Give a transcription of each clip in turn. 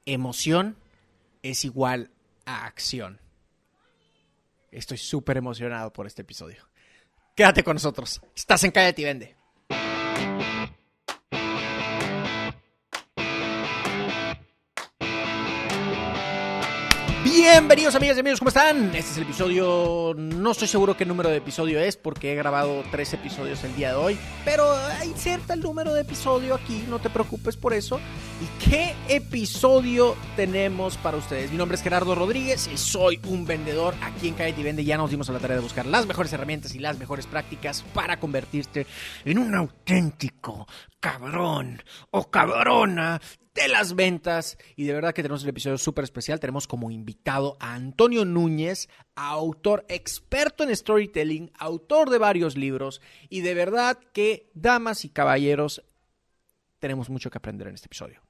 emoción es igual a acción. Estoy súper emocionado por este episodio. Quédate con nosotros. Estás en Cállate y Vende. Bienvenidos, amigas y amigos, ¿cómo están? Este es el episodio, no estoy seguro qué número de episodio es porque he grabado 3 episodios el día de hoy, pero inserta el número de episodio aquí, no te preocupes por eso. ¿Y qué episodio tenemos para ustedes? Mi nombre es Gerardo Rodríguez y soy un vendedor aquí en Cállate y Vende. Ya nos dimos a la tarea de buscar las mejores herramientas y las mejores prácticas para convertirte en un auténtico cabrón o cabrona de las ventas. Y de verdad que tenemos un episodio súper especial. Tenemos como invitado a Antonio Núñez, autor experto en storytelling, autor de varios libros, y de verdad que, damas y caballeros, tenemos mucho que aprender en este episodio.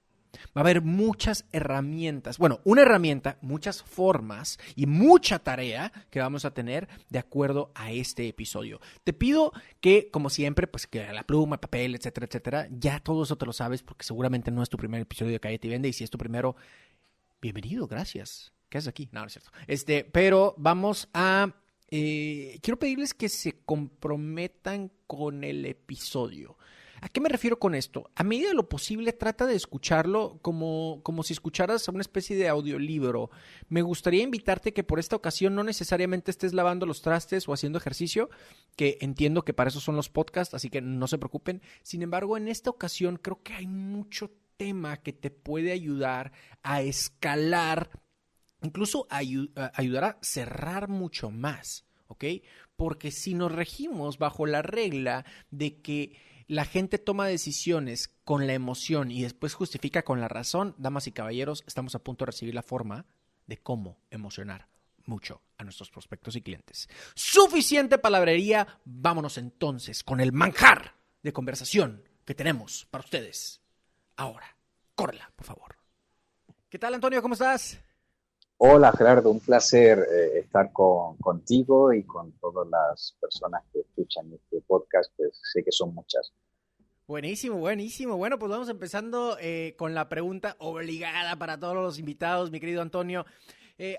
Va a haber muchas herramientas, bueno, una herramienta, muchas formas y mucha tarea que vamos a tener de acuerdo a este episodio. Te pido que, como siempre, pues que la pluma, papel, etcétera, etcétera, ya todo eso te lo sabes porque seguramente no es tu primer episodio de Cállate y Vende, y si es tu primero, bienvenido, gracias. ¿Qué haces aquí? No es cierto. Pero vamos a... quiero pedirles que se comprometan con el episodio. ¿A qué me refiero con esto? A medida de lo posible, trata de escucharlo como si escucharas una especie de audiolibro. Me gustaría invitarte que por esta ocasión no necesariamente estés lavando los trastes o haciendo ejercicio, que entiendo que para eso son los podcasts, así que no se preocupen. Sin embargo, en esta ocasión creo que hay mucho tema que te puede ayudar a escalar, incluso ayudar a cerrar mucho más, ¿ok? Porque si nos regimos bajo la regla de que la gente toma decisiones con la emoción y después justifica con la razón, damas y caballeros, estamos a punto de recibir la forma de cómo emocionar mucho a nuestros prospectos y clientes. Suficiente palabrería, vámonos entonces con el manjar de conversación que tenemos para ustedes. Ahora, córrela, por favor. ¿Qué tal, Antonio? ¿Cómo estás? Hola Gerardo, un placer estar contigo y con todas las personas que escuchan este podcast, que sé que son muchas. Buenísimo, buenísimo. Bueno, pues vamos empezando con la pregunta obligada para todos los invitados, mi querido Antonio.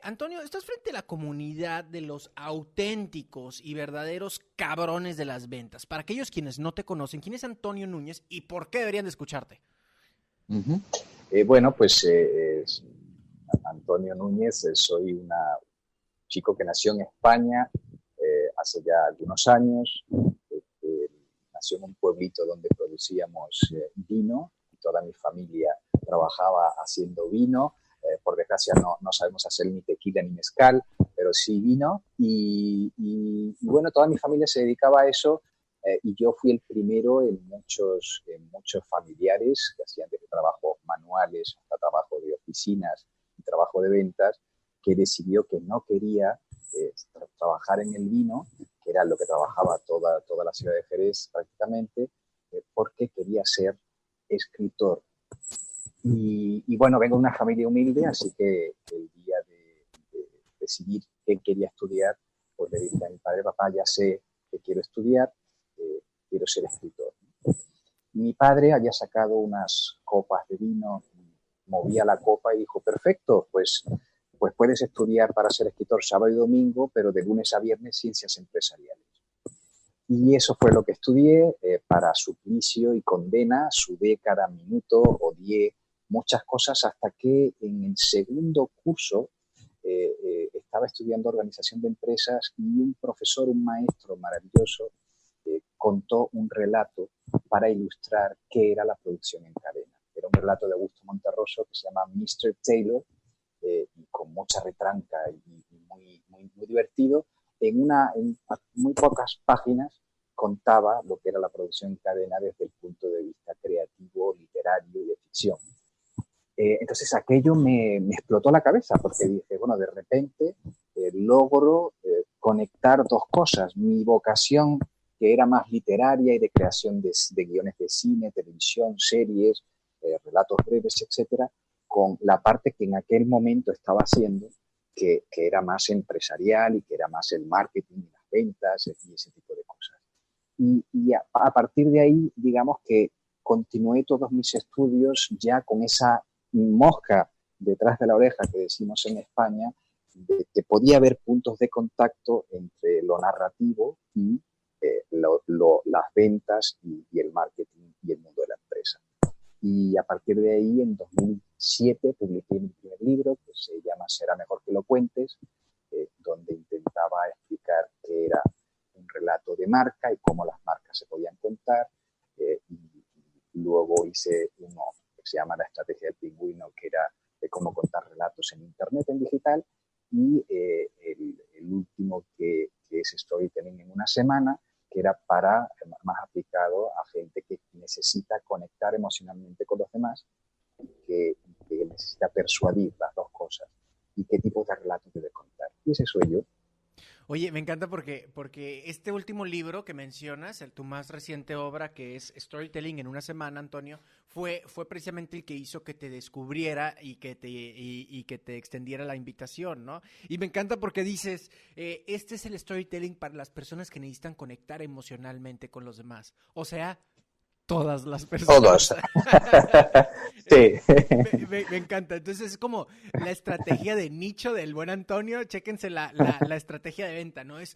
Antonio, estás frente a la comunidad de los auténticos y verdaderos cabrones de las ventas. Para aquellos quienes no te conocen, ¿quién es Antonio Núñez y por qué deberían de escucharte? Uh-huh. Bueno, pues Antonio Núñez, soy un chico que nació en España hace ya algunos años. Nació en un pueblito donde producíamos vino y toda mi familia trabajaba haciendo vino. Por desgracia no sabemos hacer ni tequila ni mezcal, pero sí vino. Y bueno, toda mi familia se dedicaba a eso y yo fui el primero en muchos familiares que hacían desde trabajos manuales hasta trabajo de oficinas y trabajo de ventas, que decidió que no quería trabajar en el vino, que era lo que trabajaba toda la ciudad de Jerez prácticamente, porque quería ser escritor. Y bueno, vengo de una familia humilde, así que el día de decidir qué quería estudiar, pues le dije a mi padre: papá, ya sé que quiero estudiar, quiero ser escritor. Mi padre había sacado unas copas de vino, movía la copa y dijo: perfecto, pues puedes estudiar para ser escritor sábado y domingo, pero de lunes a viernes ciencias empresariales. Y eso fue lo que estudié, para suplicio y condena, sudé cada minuto, odié muchas cosas, hasta que en el segundo curso estaba estudiando organización de empresas y un profesor, un maestro maravilloso, contó un relato para ilustrar qué era la producción en cadena. Era un relato de Augusto Monterroso que se llama Mr. Taylor, y con mucha retranca y muy divertido. En muy pocas páginas contaba lo que era la producción en cadena desde el punto de vista creativo, literario y de ficción. Entonces aquello me explotó la cabeza, porque dije, bueno, de repente logro conectar dos cosas: mi vocación, que era más literaria y de creación de guiones de cine, televisión, series, relatos breves, etcétera, con la parte que en aquel momento estaba haciendo, que era más empresarial y que era más el marketing y las ventas y ese tipo de cosas. Y a partir de ahí, digamos que continué todos mis estudios ya con esa mosca detrás de la oreja, que decimos en España, de que podía haber puntos de contacto entre lo narrativo y las ventas y el marketing y el mundo de la empresa. Y a partir de ahí, en 2007, publiqué mi primer libro, que se llama Será mejor que lo cuentes, donde intentaba explicar qué era un relato de marca y cómo las marcas se podían contar. Y luego hice uno que se llama La estrategia del pingüino, que era de cómo contar relatos en Internet, en digital. Y el último, que es Storytelling en una semana, que era más aplicado a gente que necesita conectar emocionalmente con los demás, que necesita persuadir las dos cosas y qué tipo de relatos debe contar. Y ese soy yo. Oye, me encanta porque este último libro que mencionas, tu más reciente obra, que es Storytelling en una semana, Antonio, fue precisamente el que hizo que te descubriera y que te extendiera la invitación, ¿no? Y me encanta porque dices, este es el storytelling para las personas que necesitan conectar emocionalmente con los demás. O sea, todas las personas. Todos. Sí. Me encanta. Entonces es como la estrategia de nicho del buen Antonio. Chéquense la estrategia de venta, ¿no? Es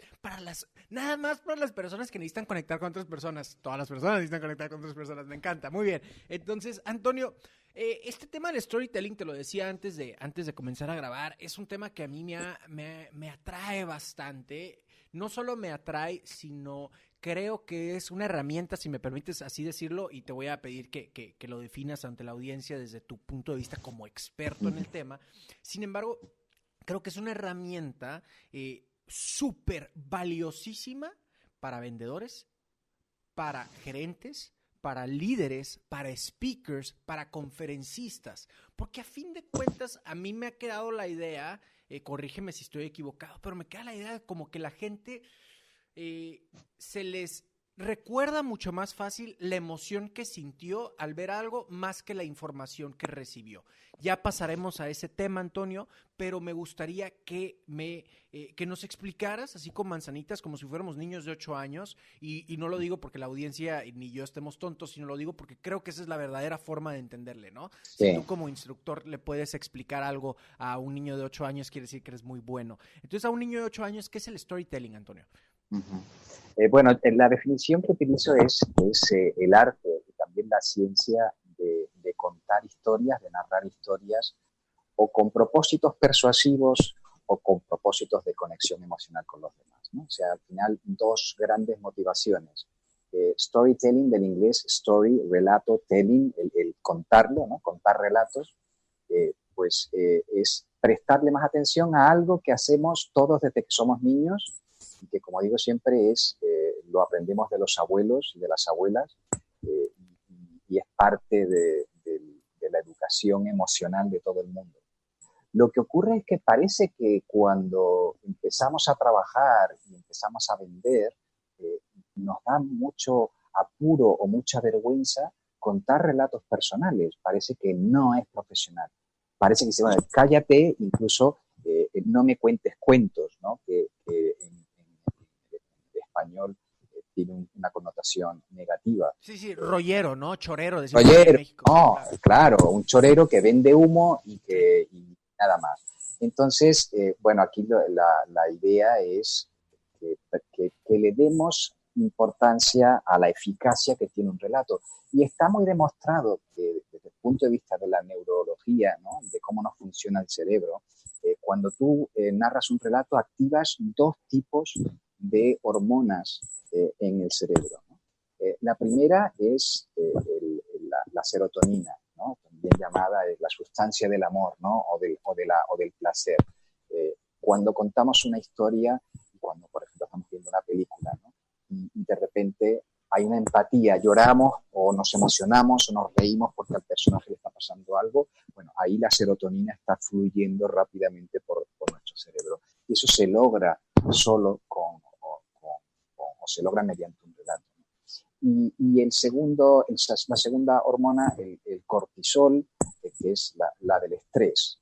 nada más para las personas que necesitan conectar con otras personas. Todas las personas necesitan conectar con otras personas. Me encanta. Muy bien. Entonces, Antonio, este tema del storytelling, te lo decía antes de comenzar a grabar, es un tema que a mí me atrae bastante. No solo me atrae, sino creo que es una herramienta, si me permites así decirlo, y te voy a pedir que lo definas ante la audiencia desde tu punto de vista como experto en el tema. Sin embargo, creo que es una herramienta súper valiosísima para vendedores, para gerentes, para líderes, para speakers, para conferencistas, porque a fin de cuentas a mí me ha quedado la idea, corrígeme si estoy equivocado, pero me queda la idea como que la gente se les recuerda mucho más fácil la emoción que sintió al ver algo más que la información que recibió. Ya pasaremos a ese tema, Antonio, pero me gustaría que nos explicaras, así con manzanitas, como si fuéramos niños de 8 años, y no lo digo porque la audiencia ni yo estemos tontos, sino lo digo porque creo que esa es la verdadera forma de entenderle, ¿no? Sí. Si tú como instructor le puedes explicar algo a un niño de 8 años, quiere decir que eres muy bueno. Entonces, a un niño de 8 años, ¿qué es el storytelling, Antonio? Bueno, la definición que utilizo es el arte y también la ciencia de contar historias, de narrar historias, o con propósitos persuasivos o con propósitos de conexión emocional con los demás, ¿no? O sea, al final, dos grandes motivaciones. Storytelling, del inglés story, relato, telling, el contarlo, ¿no? Contar relatos, es prestarle más atención a algo que hacemos todos desde que somos niños, y que, como digo siempre, lo aprendemos de los abuelos y de las abuelas, y es parte de la educación emocional de todo el mundo. Lo que ocurre es que parece que cuando empezamos a trabajar y empezamos a vender, nos da mucho apuro o mucha vergüenza contar relatos personales. Parece que no es profesional. Parece que se va a decir, cállate, incluso no me cuentes cuentos, ¿no? Que en español tiene una connotación negativa. Sí, rollero, ¿no? Chorero. Rollero, en México. no, claro, un chorero que vende humo y nada más. Entonces, bueno, aquí la idea es que le demos importancia a la eficacia que tiene un relato. Y está muy demostrado que desde el punto de vista de la neurología, ¿no? De cómo nos funciona el cerebro, cuando tú narras un relato, activas dos tipos de hormonas en el cerebro, ¿no? La primera es la serotonina, ¿no? También llamada la sustancia del amor, ¿no? o del placer. Cuando contamos una historia, cuando por ejemplo estamos viendo una película, ¿no? y de repente hay una empatía, lloramos o nos emocionamos o nos reímos porque al personaje le está pasando algo, bueno, ahí la serotonina está fluyendo rápidamente por nuestro cerebro. Y eso se logra solo o se logra mediante un relato. Y la segunda hormona, el cortisol, que es la del estrés.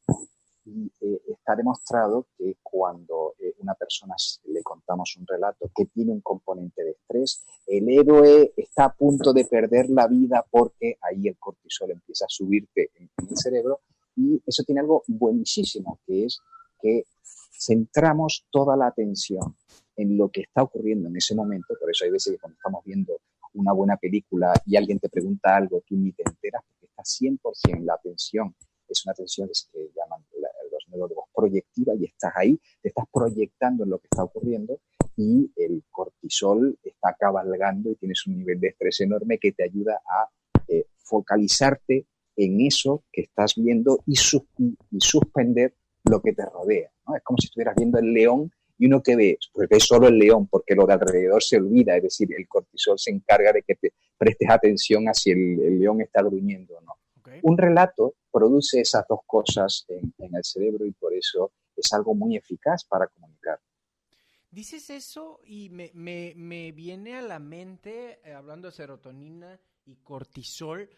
Y está demostrado que cuando una persona le contamos un relato que tiene un componente de estrés, el héroe está a punto de perder la vida porque ahí el cortisol empieza a subirte en el cerebro, Y eso tiene algo buenísimo, que es que centramos toda la atención en lo que está ocurriendo en ese momento. Por eso hay veces que cuando estamos viendo una buena película y alguien te pregunta algo, tú ni te enteras porque estás 100% la atención. Es una atención que se llaman los neurólogos proyectiva, y estás ahí, te estás proyectando en lo que está ocurriendo, y el cortisol está cabalgando y tienes un nivel de estrés enorme que te ayuda a focalizarte en eso que estás viendo y suspender lo que te rodea, ¿no? Es como si estuvieras viendo el león y uno que ve, pues ve solo el león porque lo de alrededor se olvida, es decir, el cortisol se encarga de que te prestes atención a si el león está gruñendo o no. Okay. Un relato produce esas dos cosas en el cerebro y por eso es algo muy eficaz para comunicar. Dices eso y me viene a la mente, hablando de serotonina y cortisol,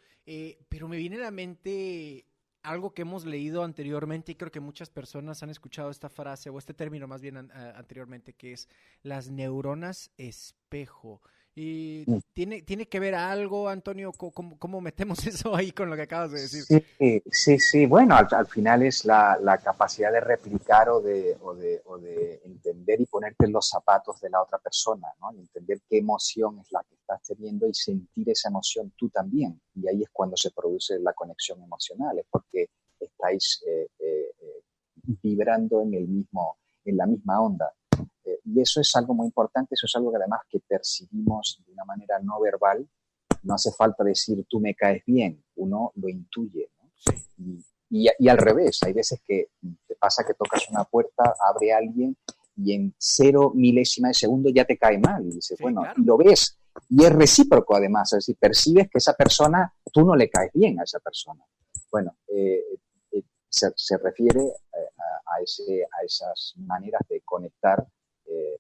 pero me viene a la mente algo que hemos leído anteriormente y creo que muchas personas han escuchado esta frase o este término más bien anteriormente, que es las neuronas espejo. Y ¿tiene que ver algo, Antonio? ¿Cómo metemos eso ahí con lo que acabas de decir? Sí. Bueno, al final es la capacidad de replicar o de entender y ponerte en los zapatos de la otra persona, ¿no? Y entender qué emoción es la que estás teniendo y sentir esa emoción tú también. Y ahí es cuando se produce la conexión emocional, es porque estáis vibrando en la misma onda. Y eso es algo muy importante, eso es algo que además que percibimos de una manera no verbal. No hace falta decir tú me caes bien, uno lo intuye, ¿no? Sí. Y al revés, hay veces que te pasa que tocas una puerta, abre alguien y en 0 milésima de segundo ya te cae mal y dices, Sí, bueno, claro. y lo ves, y es recíproco además, es decir, percibes que esa persona, tú no le caes bien a esa persona. Bueno, se refiere a esas maneras de conectar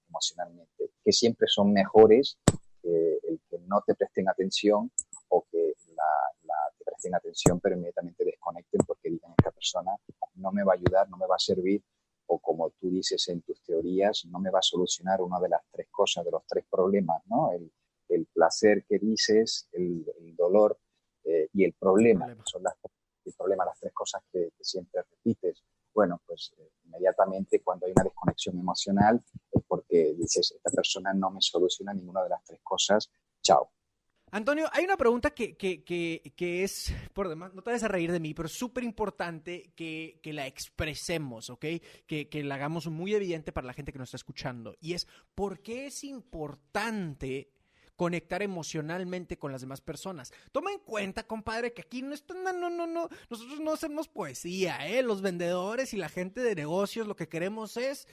emocionalmente, que siempre son mejores que el que no te presten atención o que te presten atención pero inmediatamente desconecten porque digan esta persona no me va a ayudar, no me va a servir, o como tú dices en tus teorías, no me va a solucionar una de las tres cosas, de los tres problemas, ¿no? El placer que dices, el dolor y el problema. Son el problema, las tres cosas que siempre repites. Bueno, pues inmediatamente cuando hay una desconexión emocional es porque dices, esta persona no me soluciona ninguna de las tres cosas, chao. Antonio, hay una pregunta que es, por demás, no te vayas a reír de mí, pero es súper importante que la expresemos, ¿ok? Que la hagamos muy evidente para la gente que nos está escuchando. Y es, ¿por qué es importante conectar emocionalmente con las demás personas? Toma en cuenta, compadre, que aquí no están, no, nosotros no hacemos poesía, ¿eh? Los vendedores y la gente de negocios lo que queremos es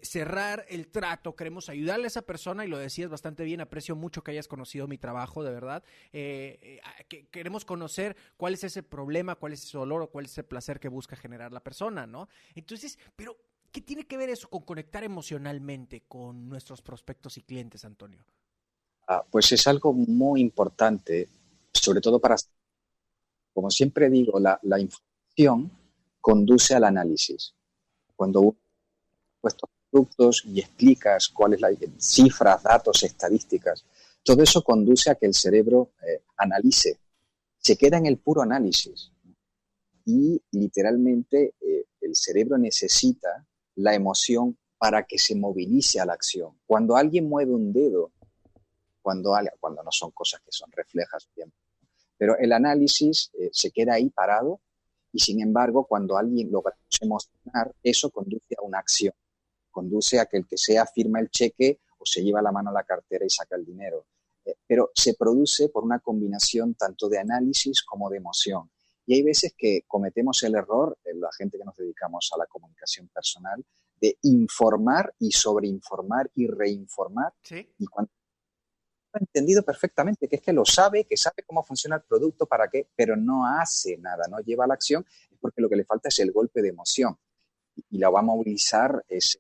cerrar el trato, queremos ayudarle a esa persona y lo decías bastante bien, aprecio mucho que hayas conocido mi trabajo, de verdad. Queremos conocer cuál es ese problema, cuál es ese dolor o cuál es ese placer que busca generar la persona, ¿no? Entonces, pero ¿qué tiene que ver eso con conectar emocionalmente con nuestros prospectos y clientes, Antonio? Pues es algo muy importante, sobre todo para, como siempre digo, la información conduce al análisis. Cuando uno ha puesto productos y explicas cuáles las cifras, datos, estadísticas, todo eso conduce a que el cerebro analice, se queda en el puro análisis y literalmente el cerebro necesita la emoción para que se movilice a la acción. Cuando alguien mueve un dedo, cuando no son cosas que son reflejas, pero el análisis se queda ahí parado y sin embargo cuando alguien logra emocionar, eso conduce a una acción, conduce a que el que sea firma el cheque o se lleva la mano a la cartera y saca el dinero. Pero se produce por una combinación tanto de análisis como de emoción. Y hay veces que cometemos el error, la gente que nos dedicamos a la comunicación personal, de informar y sobreinformar y reinformar. Sí. Y cuando ha entendido perfectamente, que es que lo sabe, que sabe cómo funciona el producto, para qué, pero no hace nada, no lleva a la acción, es porque lo que le falta es el golpe de emoción. Y la va a movilizar ese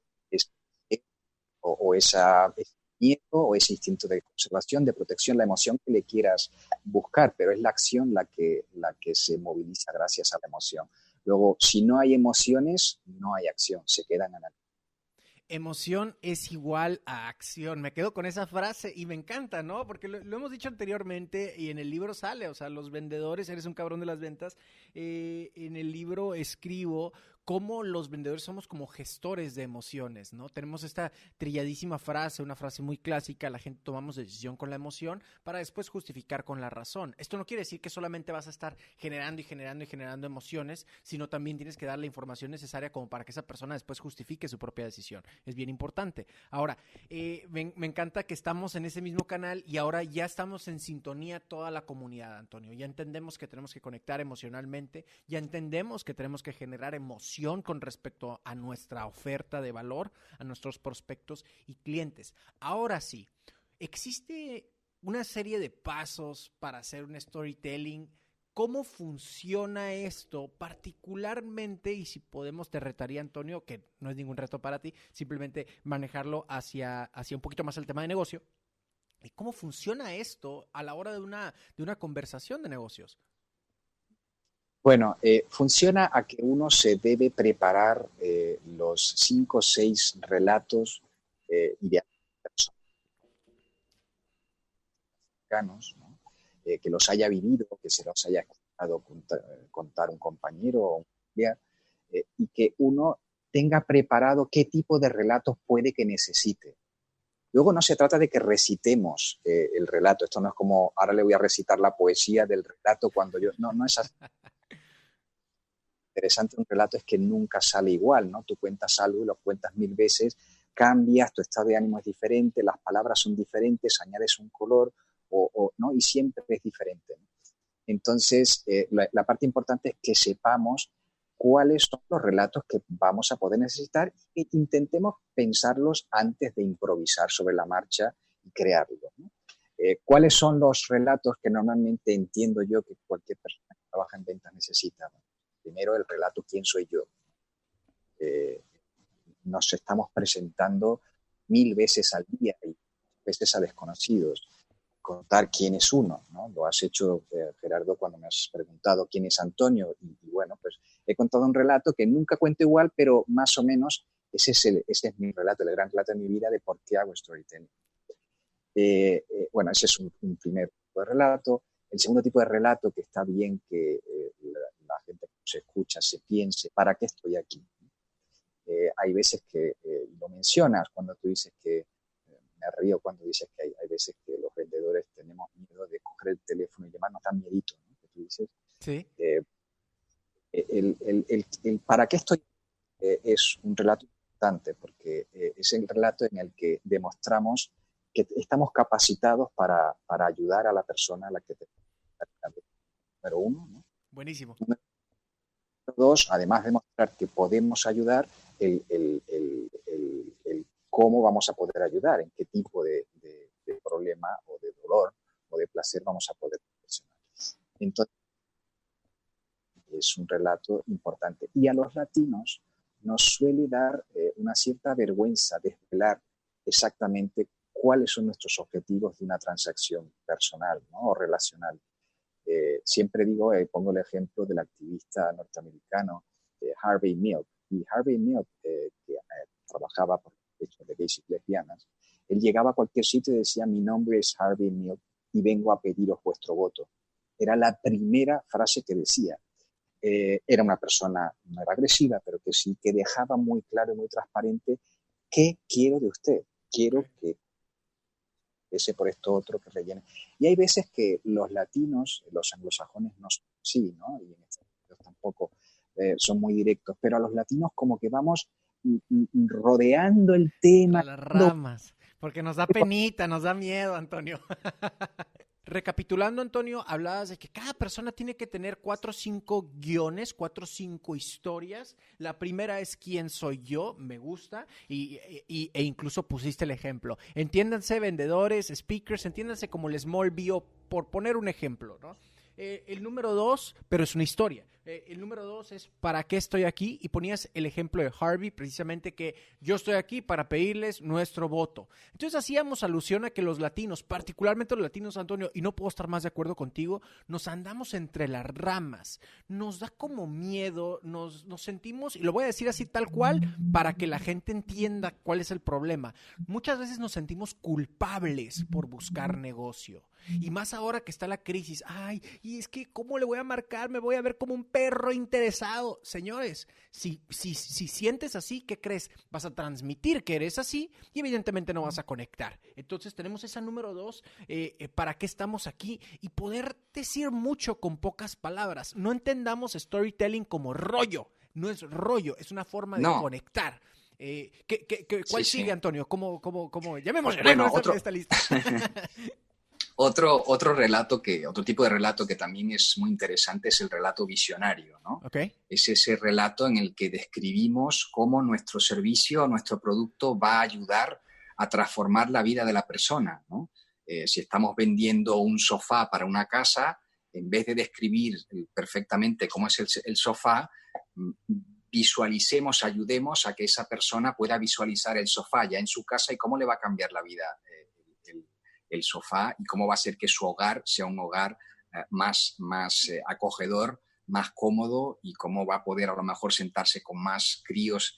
miedo o ese instinto de conservación, de protección, la emoción que le quieras buscar, pero es la acción la que se moviliza gracias a la emoción. Luego, si no hay emociones, no hay acción, se quedan en la... Emoción es igual a acción. Me quedo con esa frase y me encanta, ¿no? Porque lo hemos dicho anteriormente y en el libro sale, o sea, los vendedores, eres un cabrón de las ventas. En el libro escribo cómo los vendedores somos como gestores de emociones, ¿no? Tenemos esta trilladísima frase, una frase muy clásica, la gente tomamos decisión con la emoción para después justificar con la razón. Esto no quiere decir que solamente vas a estar generando y generando y generando emociones, sino también tienes que dar la información necesaria como para que esa persona después justifique su propia decisión. Es bien importante. Ahora, me encanta que estamos en ese mismo canal y ahora ya estamos en sintonía toda la comunidad, Antonio. Ya entendemos que tenemos que conectar emocionalmente, ya entendemos que tenemos que generar emoción con respecto a nuestra oferta de valor, a nuestros prospectos y clientes. Ahora sí, existe una serie de pasos para hacer un storytelling. ¿Cómo funciona esto particularmente? Y si podemos, te retaría, Antonio, que no es ningún reto para ti, simplemente manejarlo hacia un poquito más el tema de negocio. ¿Y cómo funciona esto a la hora de una conversación de negocios? Bueno, funciona a que uno se debe preparar los 5 o 6 relatos ideales cercanos, ¿no? Que los haya vivido, que se los haya escuchado contar un compañero o un familiar, y que uno tenga preparado qué tipo de relatos puede que necesite. Luego no se trata de que recitemos el relato. Esto no es como, ahora le voy a recitar la poesía del relato cuando yo... No, no es así. Interesante un relato es que nunca sale igual, ¿no? Tú cuentas algo y lo cuentas 1000 veces, cambias, tu estado de ánimo es diferente, las palabras son diferentes, añades un color, ¿no? Y siempre es diferente, ¿no? Entonces, la parte importante es que sepamos cuáles son los relatos que vamos a poder necesitar e intentemos pensarlos antes de improvisar sobre la marcha y crearlos, ¿no? ¿Cuáles son los relatos que normalmente entiendo yo que cualquier persona que trabaja en ventas necesita? Primero, el relato ¿quién soy yo? Nos estamos presentando 1000 veces al día y veces a desconocidos. Contar quién es uno, ¿no? Lo has hecho, Gerardo, cuando me has preguntado quién es Antonio y bueno, pues he contado un relato que nunca cuento igual, pero más o menos ese es mi relato, el gran relato de mi vida de por qué hago storytelling. Bueno, ese es un primer tipo de relato. El segundo tipo de relato que está bien que la gente que se escucha se piense, ¿para qué estoy aquí? Hay veces que lo mencionas cuando tú dices que me río cuando dices que hay veces que los vendedores tenemos miedo de coger el teléfono y llamar, nos da miedito, ¿no? Que tú dices. Sí. El ¿para qué estoy? Es un relato importante porque es el relato en el que demostramos que estamos capacitados para ayudar a la persona a la que te... Número uno, ¿no? Buenísimo. Número dos, además de mostrar que podemos ayudar, el cómo vamos a poder ayudar, en qué tipo de problema o de dolor o de placer vamos a poder solucionar. Entonces, es un relato importante. Y a los latinos nos suele dar una cierta vergüenza desvelar exactamente cuáles son nuestros objetivos de una transacción personal, ¿no? O relacional. Siempre digo, pongo el ejemplo del activista norteamericano Harvey Milk. Y Harvey Milk, que trabajaba por el hecho de gays y lesbianas, él llegaba a cualquier sitio y decía, mi nombre es Harvey Milk y vengo a pediros vuestro voto. Era la primera frase que decía. Era una persona, no era agresiva, pero que sí, que dejaba muy claro y muy transparente qué quiero de usted. Quiero que ese por esto otro que rellene. Y hay veces que los latinos, los anglosajones no son así, ¿no? Y en Estados Unidos tampoco son muy directos, pero a los latinos como que vamos rodeando el tema. A las ramas, porque nos da penita, nos da miedo, Antonio. Recapitulando, Antonio, hablabas de que cada persona tiene que tener 4 o 5 guiones, 4 o 5 historias. La primera es quién soy yo, me gusta, e incluso pusiste el ejemplo. Entiéndanse vendedores, speakers, entiéndanse como el small bio, por poner un ejemplo, ¿no? El número 2, pero es una historia. El número 2 es ¿para qué estoy aquí? Y ponías el ejemplo de Harvey, precisamente que yo estoy aquí para pedirles nuestro voto. Entonces hacíamos alusión a que los latinos, particularmente los latinos, Antonio, y no puedo estar más de acuerdo contigo, nos andamos entre las ramas. Nos da como miedo, nos sentimos, y lo voy a decir así tal cual, para que la gente entienda cuál es el problema. Muchas veces nos sentimos culpables por buscar negocio. Y más ahora que está la crisis. Ay, y es que ¿cómo le voy a marcar? Me voy a ver como un perro interesado. Señores, si sientes así, ¿qué crees? Vas a transmitir que eres así y evidentemente no vas a conectar. Entonces tenemos esa número 2, ¿para qué estamos aquí? Y poder decir mucho con pocas palabras. No entendamos storytelling como rollo. No es rollo, es una forma de conectar. ¿Cuál sigue, Antonio? ¿Cómo? Ya me emocioné con esta lista. Otro tipo de relato que también es muy interesante es el relato visionario, ¿no? Okay. Es ese relato en el que describimos cómo nuestro servicio, nuestro producto va a ayudar a transformar la vida de la persona, ¿no? Si estamos vendiendo un sofá para una casa, en vez de describir perfectamente cómo es el sofá, visualicemos, ayudemos a que esa persona pueda visualizar el sofá ya en su casa y cómo le va a cambiar la vida el sofá y cómo va a ser que su hogar sea un hogar más acogedor, más cómodo y cómo va a poder a lo mejor sentarse con más críos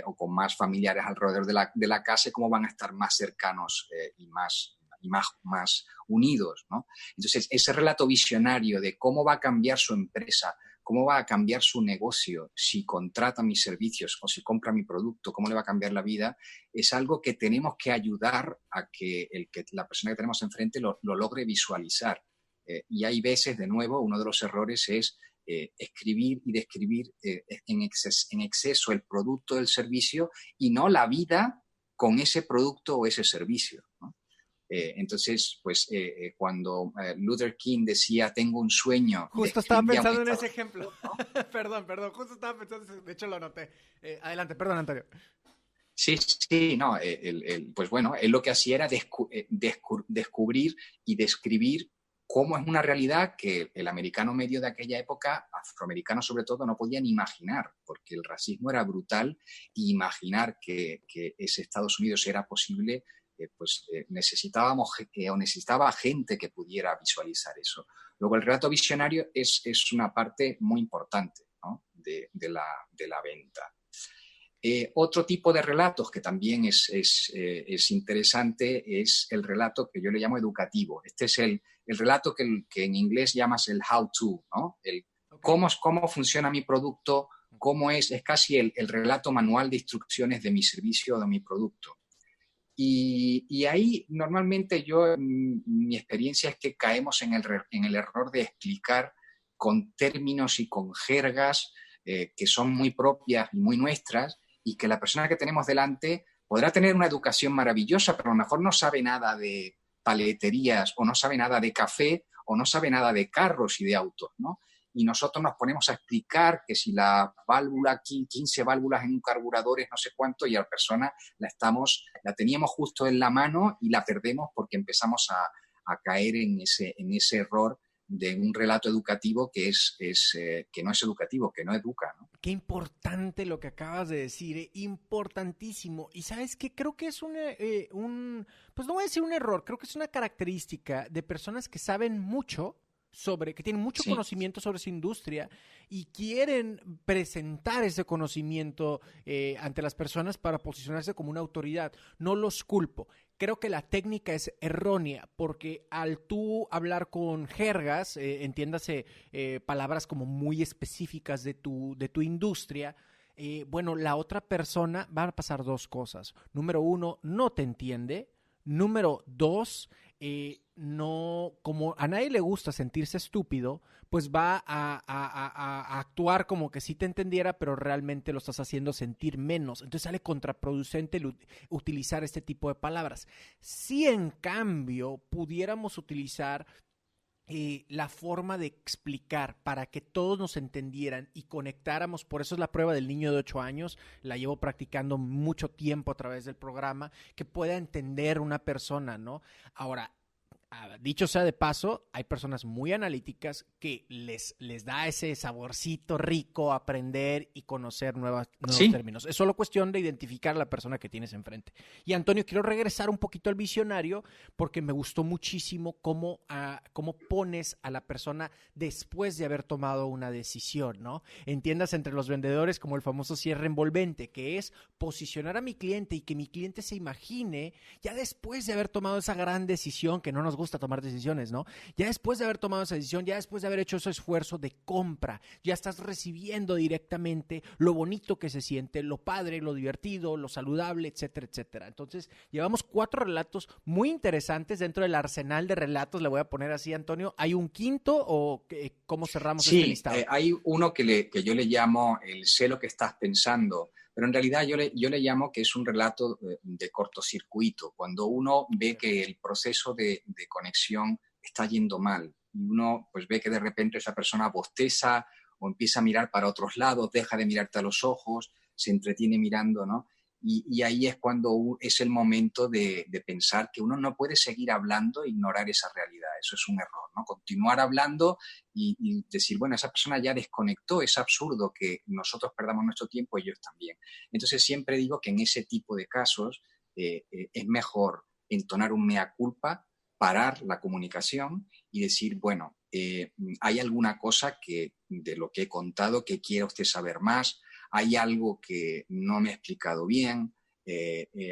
o con más familiares alrededor de la casa y cómo van a estar más cercanos y más unidos, ¿no? Entonces, ese relato visionario de cómo va a cambiar su empresa, cómo va a cambiar su negocio si contrata mis servicios o si compra mi producto, cómo le va a cambiar la vida, es algo que tenemos que ayudar a que la persona que tenemos enfrente lo logre visualizar. Y hay veces, de nuevo, uno de los errores es escribir y describir en exceso el producto del servicio y no la vida con ese producto o ese servicio, ¿no? Entonces, pues cuando Luther King decía, tengo un sueño... Justo estaba pensando en ese ejemplo. Perdón, justo estaba pensando, de hecho lo anoté. Adelante, perdón, Antonio. Sí, no, pues bueno, él lo que hacía era descubrir y describir cómo es una realidad que el americano medio de aquella época, afroamericano sobre todo, no podía ni imaginar, porque el racismo era brutal y imaginar que ese Estados Unidos era posible... necesitaba gente que pudiera visualizar eso. Luego, el relato visionario es una parte muy importante, ¿no? de la venta. Otro tipo de relatos que también es interesante es el relato que yo le llamo educativo. Este es el relato que en inglés llamas el how to, ¿no? Cómo funciona mi producto, es casi el relato manual de instrucciones de mi servicio o de mi producto. Y ahí normalmente mi experiencia es que caemos en el error de explicar con términos y con jergas que son muy propias y muy nuestras y que la persona que tenemos delante podrá tener una educación maravillosa, pero a lo mejor no sabe nada de paleterías o no sabe nada de café o no sabe nada de carros y de autos, ¿no? Y nosotros nos ponemos a explicar que si la válvula, 15 válvulas en un carburador es no sé cuánto, y a la persona la teníamos justo en la mano y la perdemos porque empezamos a caer en ese error de un relato educativo que no es educativo, que no educa, ¿no? Qué importante lo que acabas de decir, importantísimo. Y ¿sabes qué? Creo que es pues no voy a decir un error, creo que es una característica de personas que saben mucho que tienen mucho conocimiento sobre su industria y quieren presentar ese conocimiento ante las personas para posicionarse como una autoridad. No los culpo. Creo que la técnica es errónea porque al tú hablar con jergas, entiéndase palabras como muy específicas de tu industria, la otra persona va a pasar dos cosas. Número 1, no te entiende. Número 2, no, como a nadie le gusta sentirse estúpido, pues va a actuar como que sí te entendiera, pero realmente lo estás haciendo sentir menos. Entonces sale contraproducente utilizar este tipo de palabras. Si en cambio pudiéramos utilizar la forma de explicar para que todos nos entendieran y conectáramos, por eso es la prueba del niño de 8 años, la llevo practicando mucho tiempo a través del programa, que pueda entender una persona, ¿no? Ahora, Dicho sea de paso, hay personas muy analíticas que les da ese saborcito rico aprender y conocer nuevos términos. Es solo cuestión de identificar a la persona que tienes enfrente. Y Antonio, quiero regresar un poquito al visionario porque me gustó muchísimo cómo pones a la persona después de haber tomado una decisión, ¿no? Entiendas entre los vendedores como el famoso cierre envolvente, que es posicionar a mi cliente y que mi cliente se imagine ya después de haber tomado esa gran decisión, que no nos gusta tomar decisiones, ¿no? Ya después de haber tomado esa decisión, ya después de haber hecho ese esfuerzo de compra, ya estás recibiendo directamente lo bonito que se siente, lo padre, lo divertido, lo saludable, etcétera, etcétera. Entonces, llevamos 4 relatos muy interesantes dentro del arsenal de relatos, le voy a poner así, Antonio. ¿Hay un quinto o cómo cerramos este listado? Sí, hay uno que yo le llamo el sé lo que estás pensando, pero en realidad yo le llamo que es un relato de cortocircuito, cuando uno ve que el proceso de conexión está yendo mal y uno pues ve que de repente esa persona bosteza o empieza a mirar para otros lados, deja de mirarte a los ojos, se entretiene mirando, ¿no? Y ahí es cuando es el momento de pensar que uno no puede seguir hablando e ignorar esa realidad. Eso es un error, ¿no? Continuar hablando y decir, bueno, esa persona ya desconectó, es absurdo que nosotros perdamos nuestro tiempo, ellos también. Entonces siempre digo que en ese tipo de casos es mejor entonar un mea culpa, parar la comunicación y decir, bueno, hay alguna cosa de lo que he contado que quiera usted saber más, hay algo que no me he explicado bien,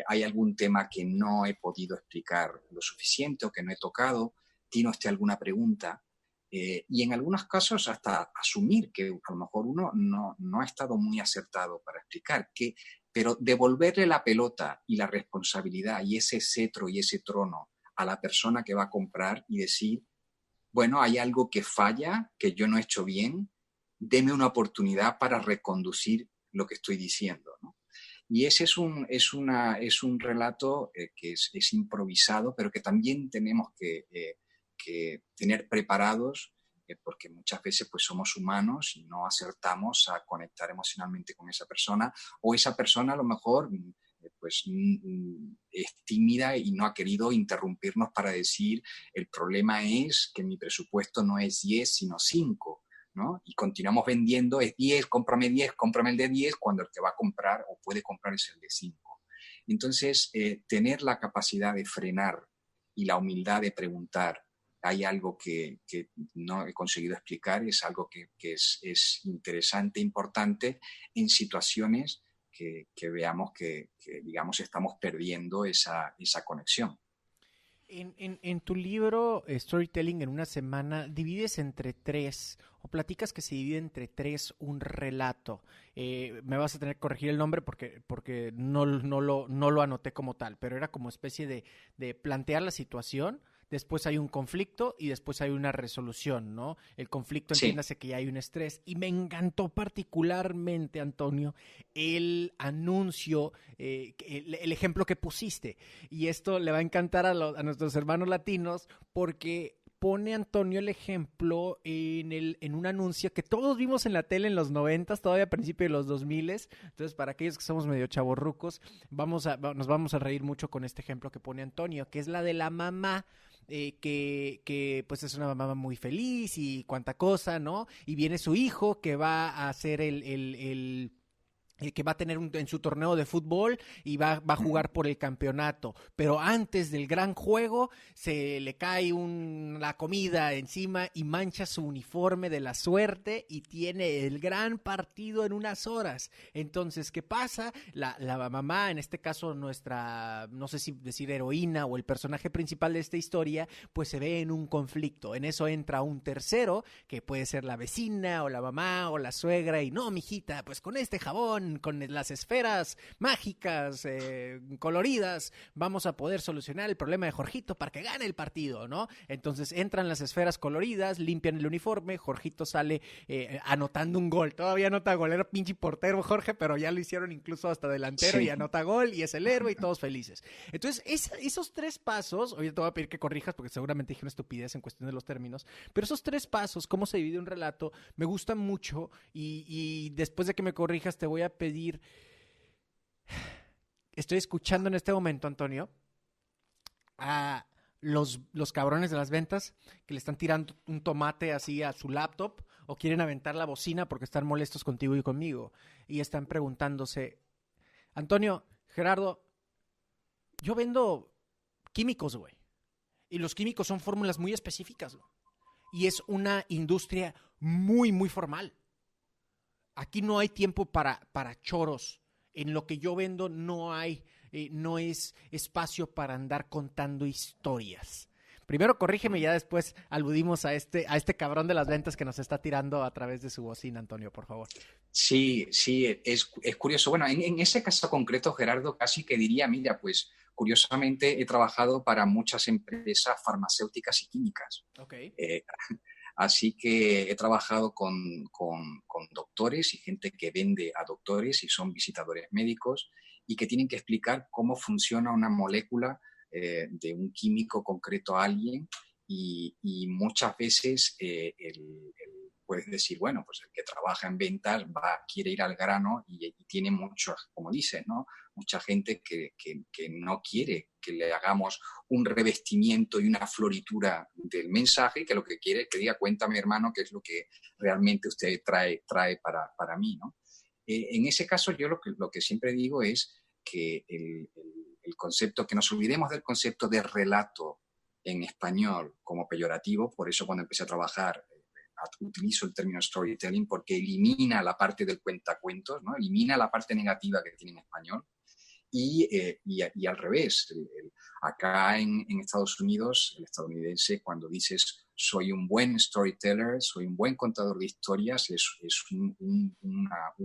hay algún tema que no he podido explicar lo suficiente o que no he tocado, ¿tiene usted alguna pregunta? Y en algunos casos hasta asumir que a lo mejor uno no ha estado muy acertado para explicar, pero devolverle la pelota y la responsabilidad y ese cetro y ese trono a la persona que va a comprar y decir, bueno, hay algo que falla, que yo no he hecho bien, deme una oportunidad para reconducir lo que estoy diciendo, ¿no? Y ese es un relato que es improvisado, pero que también tenemos que tener preparados, porque muchas veces pues, somos humanos y no acertamos a conectar emocionalmente con esa persona, o esa persona a lo mejor pues es tímida y no ha querido interrumpirnos para decir el problema es que mi presupuesto no es 10 sino 5, ¿no? Y continuamos vendiendo, es 10, cómprame el de 10, cuando el que va a comprar o puede comprar es el de 5. Entonces, tener la capacidad de frenar y la humildad de preguntar, hay algo que no he conseguido explicar, es algo que es interesante, importante en situaciones que veamos que, digamos, estamos perdiendo esa conexión. En tu libro Storytelling en una semana, divides entre 3, o platicas que se divide entre 3 un relato. Me vas a tener que corregir el nombre porque no lo anoté como tal, pero era como especie de plantear la situación. Después hay un conflicto y después hay una resolución, ¿no? El conflicto, entiéndase que ya hay un estrés. Y me encantó particularmente, Antonio, el anuncio, el ejemplo que pusiste. Y esto le va a encantar a nuestros hermanos latinos porque pone Antonio el ejemplo en un anuncio que todos vimos en la tele en los 90s, todavía a principios de los 2000s. Entonces, para aquellos que somos medio chavorrucos, nos vamos a reír mucho con este ejemplo que pone Antonio, que es la de la mamá. Que pues es una mamá muy feliz y cuánta cosa, ¿no? Y viene su hijo que va a hacer que va a tener en su torneo de fútbol y va a jugar por el campeonato. Pero antes del gran juego se le cae la comida encima y mancha su uniforme de la suerte y tiene el gran partido en unas horas. Entonces, ¿qué pasa? La mamá, en este caso nuestra, no sé si decir heroína o el personaje principal de esta historia, pues se ve en un conflicto. En eso entra un tercero, que puede ser la vecina o la mamá o la suegra, y no, mijita, pues con este jabón, con las esferas mágicas coloridas, vamos a poder solucionar el problema de Jorgito para que gane el partido, ¿no? Entonces entran las esferas coloridas, limpian el uniforme, Jorgito sale anotando un gol, todavía anota gol, era pinche portero Jorge, pero ya lo hicieron incluso hasta delantero, y anota gol y es el héroe y todos felices. Entonces esos 3 pasos, hoy te voy a pedir que corrijas porque seguramente dije una estupidez en cuestión de los términos, pero esos 3 pasos, cómo se divide un relato, me gustan mucho y después de que me corrijas te voy a pedir. Estoy escuchando en este momento, Antonio, a los cabrones de las ventas que le están tirando un tomate así a su laptop o quieren aventar la bocina porque están molestos contigo y conmigo y están preguntándose, Antonio, Gerardo, yo vendo químicos, güey, y los químicos son fórmulas muy específicas, güey, y es una industria muy, muy formal. Aquí no hay tiempo para choros. En lo que yo vendo no es espacio para andar contando historias. Primero corrígeme y ya después aludimos a este cabrón de las ventas que nos está tirando a través de su bocina, Antonio, por favor. Sí, es curioso. Bueno, en ese caso concreto, Gerardo, casi que diría, mira, pues curiosamente he trabajado para muchas empresas farmacéuticas y químicas. Okay. Así que he trabajado con doctores y gente que vende a doctores y son visitadores médicos y que tienen que explicar cómo funciona una molécula de un químico concreto a alguien y muchas veces puedes decir, bueno, pues el que trabaja en ventas quiere ir al grano y tiene muchos, como dices, ¿no? Mucha gente que no quiere que le hagamos un revestimiento y una floritura del mensaje, que lo que quiere es que diga, cuéntame, hermano, qué es lo que realmente usted trae para mí, ¿no? En ese caso, yo lo que siempre digo es que el concepto, que nos olvidemos del concepto de relato en español como peyorativo. Por eso cuando empecé a trabajar utilizo el término storytelling, porque elimina la parte del cuentacuentos, ¿no? Elimina la parte negativa que tiene en español. Y al revés, acá en Estados Unidos, el estadounidense, cuando dices soy un buen storyteller, soy un buen contador de historias, es un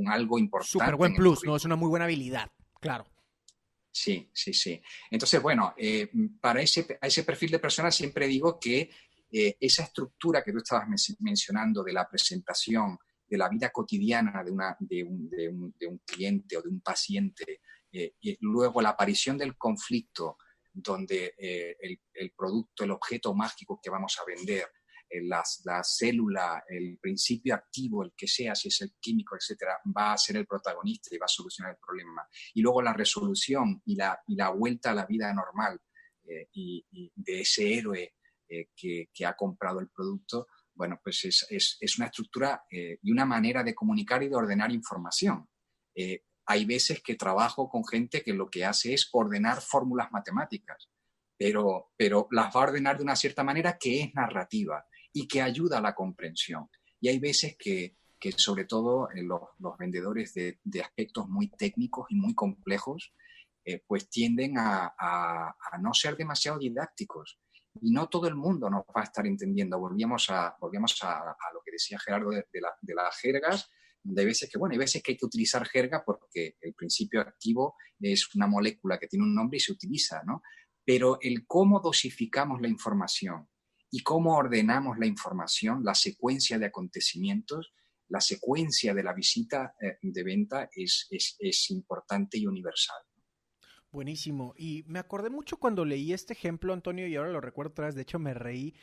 algo importante. Súper buen plus, ¿no? Es una muy buena habilidad, claro. Sí. Entonces, bueno, para ese perfil de personas siempre digo que esa estructura que tú estabas mencionando de la presentación, de la vida cotidiana de un cliente o de un paciente, y luego la aparición del conflicto, donde el producto, el objeto mágico que vamos a vender, la célula, el principio activo, el que sea, si es el químico, etcétera, va a ser el protagonista y va a solucionar el problema. Y luego la resolución y la vuelta a la vida normal y de ese héroe que ha comprado el producto, bueno, pues es una estructura y una manera de comunicar y de ordenar información. Hay veces que trabajo con gente que lo que hace es ordenar fórmulas matemáticas, pero las va a ordenar de una cierta manera que es narrativa y que ayuda a la comprensión. Y hay veces que sobre todo los vendedores de aspectos muy técnicos y muy complejos, pues tienden a no ser demasiado didácticos. Y no todo el mundo nos va a estar entendiendo. Volvíamos a lo que decía Gerardo de las jergas. Hay veces que hay que utilizar jerga porque el principio activo es una molécula que tiene un nombre y se utiliza, ¿no? Pero el cómo dosificamos la información y cómo ordenamos la información, la secuencia de acontecimientos, la secuencia de la visita de venta es importante y universal. Buenísimo. Y me acordé mucho cuando leí este ejemplo, Antonio, y ahora lo recuerdo otra vez. De hecho, me reí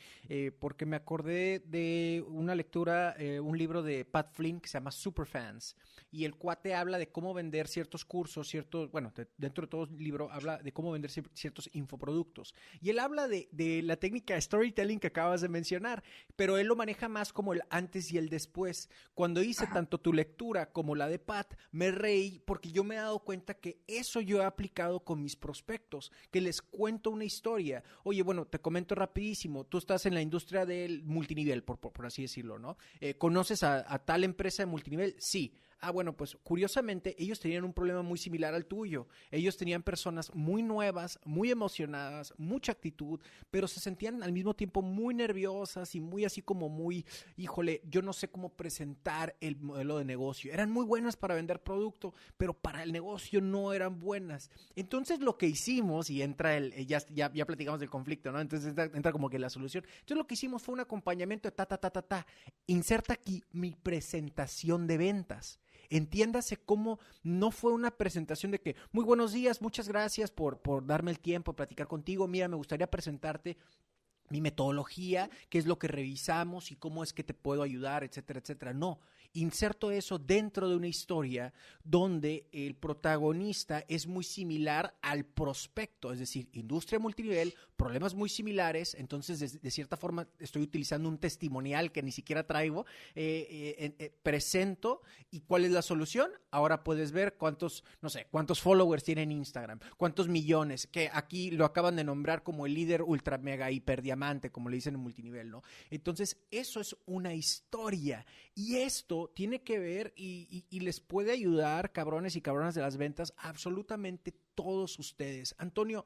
porque me acordé de una lectura, un libro de Pat Flynn que se llama Superfans. Y el cuate habla de cómo vender ciertos cursos, dentro de todo el libro habla de cómo vender ciertos infoproductos. Y él habla de la técnica de storytelling que acabas de mencionar, pero él lo maneja más como el antes y el después. Cuando hice tanto tu lectura como la de Pat, me reí porque yo me he dado cuenta que eso yo he aplicado con mis prospectos, que les cuento una historia. Oye, bueno, te comento rapidísimo, tú estás en la industria del multinivel, por así decirlo, ¿no? ¿Conoces a tal empresa de multinivel? Sí. Ah, bueno, pues curiosamente ellos tenían un problema muy similar al tuyo. Ellos tenían personas muy nuevas, muy emocionadas, mucha actitud, pero se sentían al mismo tiempo muy nerviosas y muy así como muy, híjole, yo no sé cómo presentar el modelo de negocio. Eran muy buenas para vender producto, pero para el negocio no eran buenas. Entonces lo que hicimos, y entra ya platicamos del conflicto, ¿no? Entonces entra como que la solución. Entonces lo que hicimos fue un acompañamiento de Inserta aquí mi presentación de ventas. Entiéndase cómo no fue una presentación de que, muy buenos días, muchas gracias por darme el tiempo de platicar contigo. Mira, me gustaría presentarte mi metodología, qué es lo que revisamos y cómo es que te puedo ayudar, etcétera, etcétera. No, inserto eso dentro de una historia donde el protagonista es muy similar al prospecto, es decir, industria multinivel, problemas muy similares, entonces de cierta forma estoy utilizando un testimonial que ni siquiera traigo, presento y ¿cuál es la solución? Ahora puedes ver cuántos followers tiene en Instagram, cuántos millones, que aquí lo acaban de nombrar como el líder ultra mega hiper diamante, como le dicen en multinivel, ¿no? Entonces, eso es una historia y esto tiene que ver y les puede ayudar, cabrones y cabronas de las ventas, a absolutamente todos ustedes. Antonio,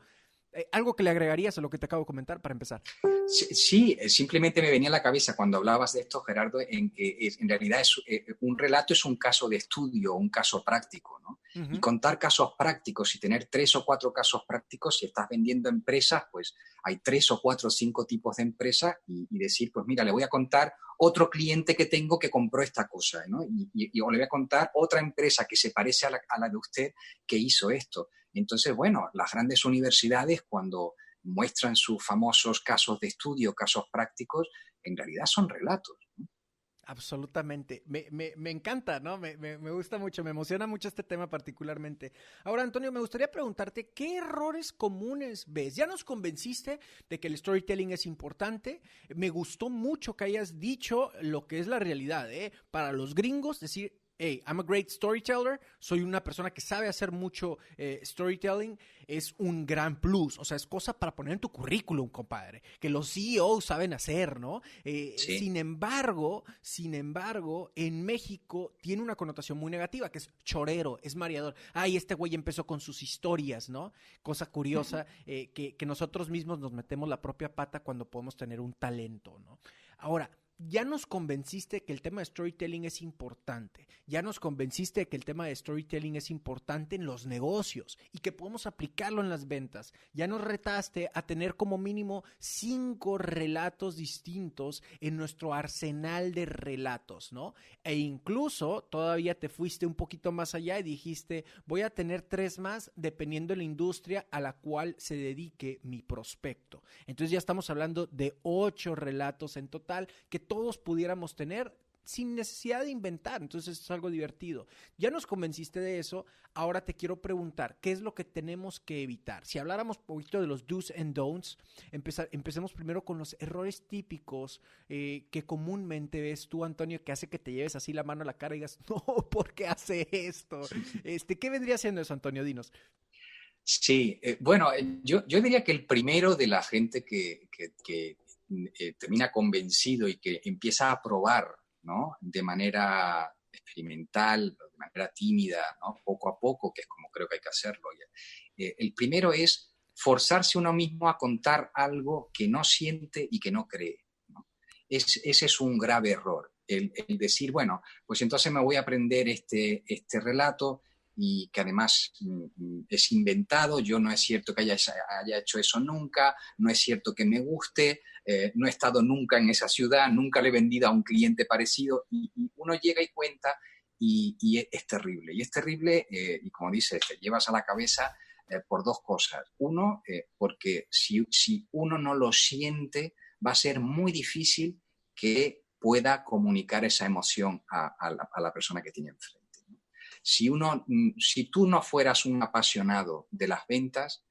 ¿algo que le agregarías a lo que te acabo de comentar para empezar? Sí, simplemente me venía a la cabeza cuando hablabas de esto, Gerardo, en que en realidad un relato es un caso de estudio, un caso práctico, ¿no? Uh-huh. Y contar casos prácticos y tener 3 o 4 casos prácticos, si estás vendiendo empresas, pues hay 3 o 4 o 5 tipos de empresas y decir, pues mira, le voy a contar otro cliente que tengo que compró esta cosa, ¿no? O le voy a contar otra empresa que se parece a la de usted que hizo esto. Entonces, bueno, las grandes universidades cuando muestran sus famosos casos de estudio, casos prácticos, en realidad son relatos, ¿no? Absolutamente. Me encanta, ¿no? Me gusta mucho, me emociona mucho este tema particularmente. Ahora, Antonio, me gustaría preguntarte, ¿qué errores comunes ves? Ya nos convenciste de que el storytelling es importante. Me gustó mucho que hayas dicho lo que es la realidad, ¿eh? Para los gringos, decir, hey, I'm a great storyteller, soy una persona que sabe hacer mucho storytelling, es un gran plus, o sea, es cosa para poner en tu currículum, compadre, que los CEOs saben hacer, ¿no? Sí. Sin embargo, en México tiene una connotación muy negativa, que es chorero, es mareador. Ay, este güey empezó con sus historias, ¿no? Cosa curiosa, que nosotros mismos nos metemos la propia pata cuando podemos tener un talento, ¿no? Ahora, ya nos convenciste que el tema de storytelling es importante. Ya nos convenciste que el tema de storytelling es importante en los negocios y que podemos aplicarlo en las ventas. Ya nos retaste a tener como mínimo 5 relatos distintos en nuestro arsenal de relatos, ¿no? E incluso todavía te fuiste un poquito más allá y dijiste, voy a tener 3 más dependiendo de la industria a la cual se dedique mi prospecto. Entonces ya estamos hablando de 8 relatos en total que todos pudiéramos tener sin necesidad de inventar. Entonces es algo divertido. Ya nos convenciste de eso. Ahora te quiero preguntar, ¿qué es lo que tenemos que evitar? Si habláramos un poquito de los do's and don'ts, empecemos primero con los errores típicos que comúnmente ves tú, Antonio, que hace que te lleves así la mano a la cara y digas, no, ¿por qué hace esto? ¿Qué vendría siendo eso, Antonio? Dinos. Sí, bueno, yo diría que el primero de la gente que termina convencido y que empieza a probar, ¿no? De manera experimental, de manera tímida, ¿no? Poco a poco, que es como creo que hay que hacerlo. El primero es forzarse uno mismo a contar algo que no siente y que no cree, ¿no? Ese es un grave error, el decir, bueno, pues entonces me voy a aprender este relato y que además es inventado, yo no es cierto que haya hecho eso nunca, no es cierto que me guste, no he estado nunca en esa ciudad, nunca le he vendido a un cliente parecido y uno llega y cuenta y es terrible. Y es terrible, y como dices, te llevas a la cabeza por 2 cosas. Uno, porque si uno no lo siente, va a ser muy difícil que pueda comunicar esa emoción a la persona que tiene enfrente. Si tú no fueras un apasionado de las ventas,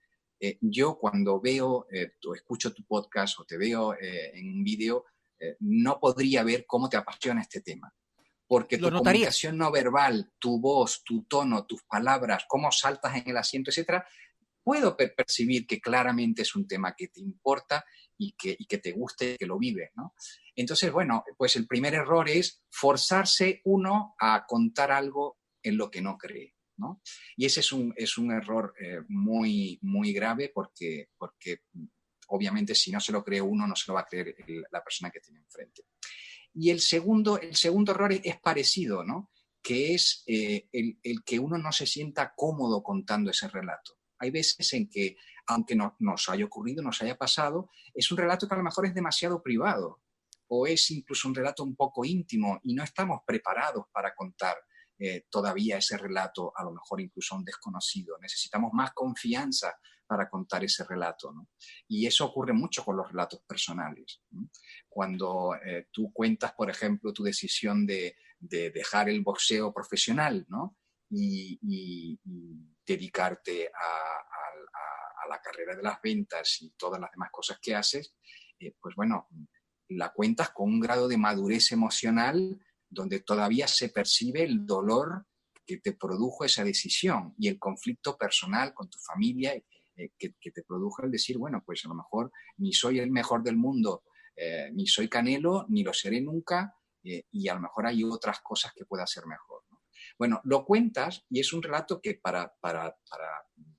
yo cuando veo o escucho tu podcast o te veo en un vídeo, no podría ver cómo te apasiona este tema. Porque tu comunicación no verbal, tu voz, tu tono, tus palabras, cómo saltas en el asiento, etcétera, puedo percibir que claramente es un tema que te importa y que te guste, que lo vives, ¿no? Entonces, bueno, pues el primer error es forzarse uno a contar algo en lo que no cree, ¿no? Y ese es un error muy, muy grave porque obviamente si no se lo cree uno, no se lo va a creer la persona que tiene enfrente. Y el segundo error es parecido, ¿no? Que es el que uno no se sienta cómodo contando ese relato. Hay veces en que, aunque nos haya ocurrido, nos haya pasado, es un relato que a lo mejor es demasiado privado o es incluso un relato un poco íntimo y no estamos preparados para contar todavía ese relato, a lo mejor incluso a un desconocido. Necesitamos más confianza para contar ese relato, ¿no? Y eso ocurre mucho con los relatos personales, ¿no? Cuando tú cuentas, por ejemplo, tu decisión de de dejar el boxeo profesional, ¿no? Y dedicarte a la carrera de las ventas y todas las demás cosas que haces, pues bueno, la cuentas con un grado de madurez emocional donde todavía se percibe el dolor que te produjo esa decisión y el conflicto personal con tu familia que te produjo el decir, bueno, pues a lo mejor ni soy el mejor del mundo, ni soy Canelo, ni lo seré nunca, y a lo mejor hay otras cosas que pueda hacer mejor, ¿no? Bueno, lo cuentas y es un relato que para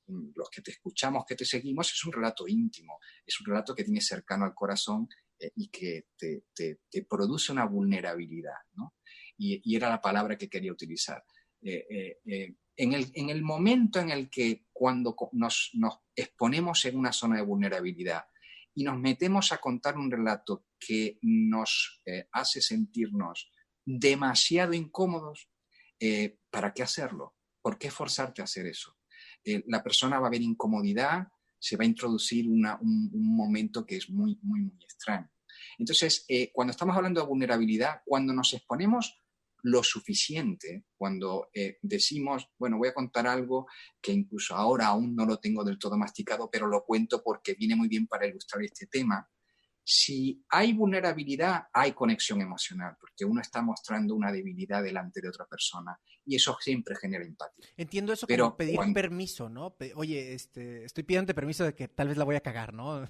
los que te escuchamos, que te seguimos, es un relato íntimo, es un relato que tienes cercano al corazón y que te produce una vulnerabilidad, ¿no? Y era la palabra que quería utilizar. En el momento en el que cuando nos exponemos en una zona de vulnerabilidad y nos metemos a contar un relato que nos hace sentirnos demasiado incómodos, ¿para qué hacerlo? ¿Por qué forzarte a hacer eso? La persona va a ver incomodidad, se va a introducir un momento que es muy, muy, muy extraño. Entonces, cuando estamos hablando de vulnerabilidad, cuando nos exponemos lo suficiente, cuando decimos, bueno, voy a contar algo que incluso ahora aún no lo tengo del todo masticado, pero lo cuento porque viene muy bien para ilustrar este tema. Si hay vulnerabilidad, hay conexión emocional, porque uno está mostrando una debilidad delante de otra persona y eso siempre genera empatía. Entiendo eso Pero como pedir permiso, ¿no? Oye, estoy pidiéndote permiso de que tal vez la voy a cagar, ¿no?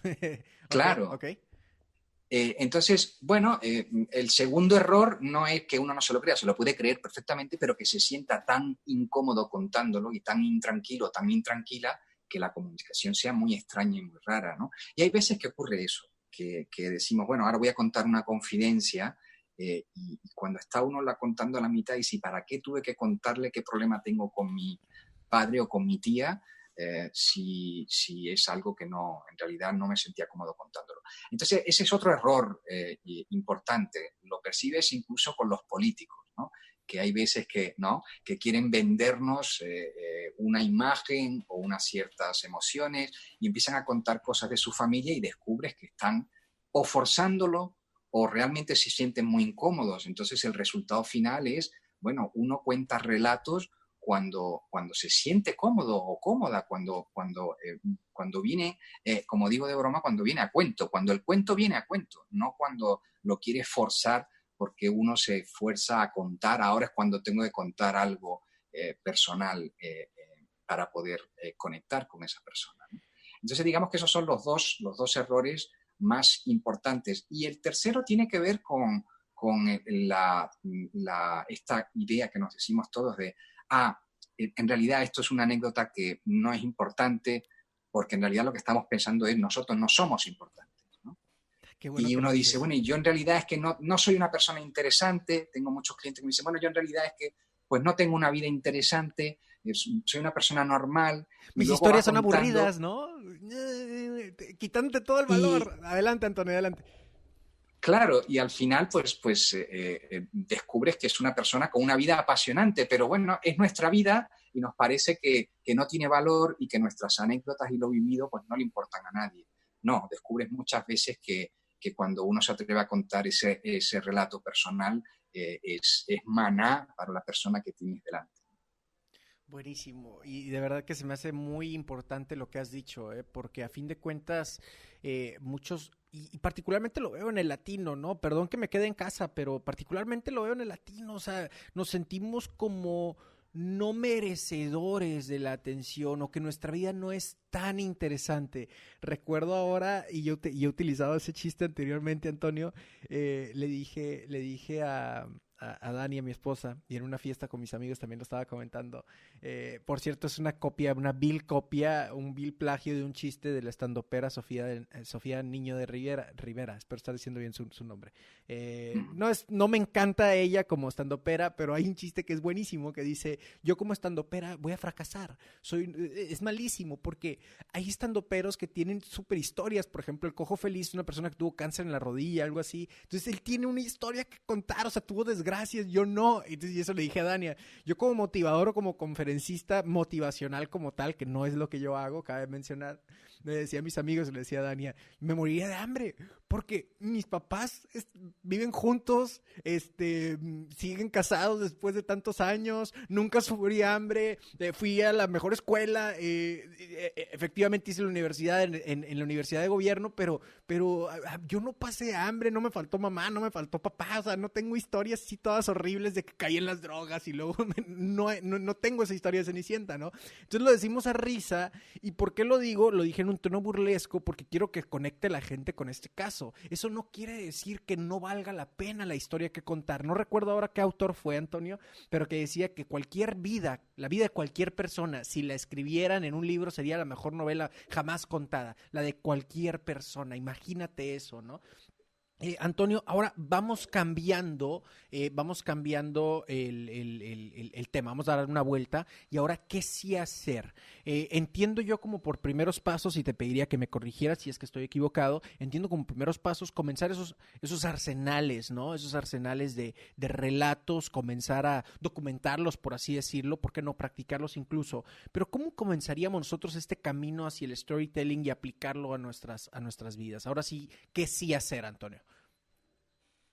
Claro. Okay. Entonces, bueno, el segundo error no es que uno no se lo crea, se lo puede creer perfectamente, pero que se sienta tan incómodo contándolo y tan intranquilo, tan intranquila, que la comunicación sea muy extraña y muy rara, ¿no? Y hay veces que ocurre eso, que decimos, bueno, ahora voy a contar una confidencia y cuando está uno la contando a la mitad y si para qué tuve que contarle qué problema tengo con mi padre o con mi tía, si es algo que no, en realidad no me sentía cómodo contándolo. Entonces, ese es otro error importante. Lo percibes incluso con los políticos, ¿no? Que hay veces que, ¿no? que quieren vendernos una imagen o unas ciertas emociones y empiezan a contar cosas de su familia y descubres que están o forzándolo o realmente se sienten muy incómodos. Entonces, el resultado final es, bueno, uno cuenta relatos cuando se siente cómodo o cómoda, cuando viene, como digo de broma, cuando viene a cuento, cuando el cuento viene a cuento, no cuando lo quiere forzar porque uno se fuerza a contar, ahora es cuando tengo que contar algo personal para poder conectar con esa persona, ¿no? Entonces digamos que esos son los dos errores más importantes. Y el tercero tiene que ver con esta idea que nos decimos todos de en realidad esto es una anécdota que no es importante porque en realidad lo que estamos pensando es nosotros no somos importantes, ¿no? Bueno, y uno dice, bueno, y yo en realidad es que no soy una persona interesante, tengo muchos clientes que me dicen, bueno, yo en realidad es que pues no tengo una vida interesante, soy una persona normal. Mis historias son aburridas, ¿no? Quitándote todo el valor. Adelante, Antonio, adelante. Claro, y al final pues descubres que es una persona con una vida apasionante, pero bueno, es nuestra vida y nos parece que no tiene valor y que nuestras anécdotas y lo vivido pues no le importan a nadie. No, descubres muchas veces que cuando uno se atreve a contar ese relato personal es maná para la persona que tienes delante. Buenísimo, y de verdad que se me hace muy importante lo que has dicho, porque a fin de cuentas muchos, y particularmente lo veo en el latino, ¿no? Perdón que me quede en casa, pero particularmente lo veo en el latino, o sea, nos sentimos como no merecedores de la atención o que nuestra vida no es tan interesante. Recuerdo ahora, y yo he utilizado ese chiste anteriormente, Antonio, le dije a Dani, a mi esposa, y en una fiesta con mis amigos también lo estaba comentando. Por cierto, es una copia, una vil copia, un vil plagio de un chiste de la estandopera Sofía Niño de Rivera, espero estar diciendo bien su nombre. No me encanta ella como estandopera, pero hay un chiste que es buenísimo que dice, yo como estandopera voy a fracasar, es malísimo porque hay estandoperos que tienen súper historias. Por ejemplo, el Cojo Feliz, una persona que tuvo cáncer en la rodilla, algo así, entonces él tiene una historia que contar, o sea, tuvo desgracias, yo no. Entonces, y eso le dije a Dania, yo como motivador o como conferencista motivacional como tal, que no es lo que yo hago, cabe mencionar, le decía a mis amigos, le decía a Dania, me moriría de hambre, porque mis papás viven juntos, siguen casados después de tantos años, nunca sufrí hambre, fui a la mejor escuela, efectivamente hice la universidad en la universidad de gobierno, pero yo no pasé hambre, no me faltó mamá, no me faltó papá, o sea, no tengo historias así todas horribles de que caí en las drogas y luego no tengo esa historia de Cenicienta, ¿no? Entonces lo decimos a risa. ¿Y por qué lo digo? Lo dije en un tono burlesco porque quiero que conecte la gente con este caso. Eso no quiere decir que no valga la pena la historia que contar. No recuerdo ahora qué autor fue, Antonio, pero que decía que cualquier vida, la vida de cualquier persona, si la escribieran en un libro, sería la mejor novela jamás contada. La de cualquier persona. Imagínate eso, ¿no? Antonio, ahora vamos cambiando el tema, vamos a dar una vuelta y ahora, ¿qué sí hacer? Entiendo yo como por primeros pasos, y te pediría que me corrigieras si es que estoy equivocado, entiendo como primeros pasos comenzar esos arsenales, ¿no? Esos arsenales de relatos, comenzar a documentarlos, por así decirlo, ¿por qué no practicarlos incluso? Pero ¿cómo comenzaríamos nosotros este camino hacia el storytelling y aplicarlo a nuestras vidas? Ahora sí, ¿qué sí hacer, Antonio?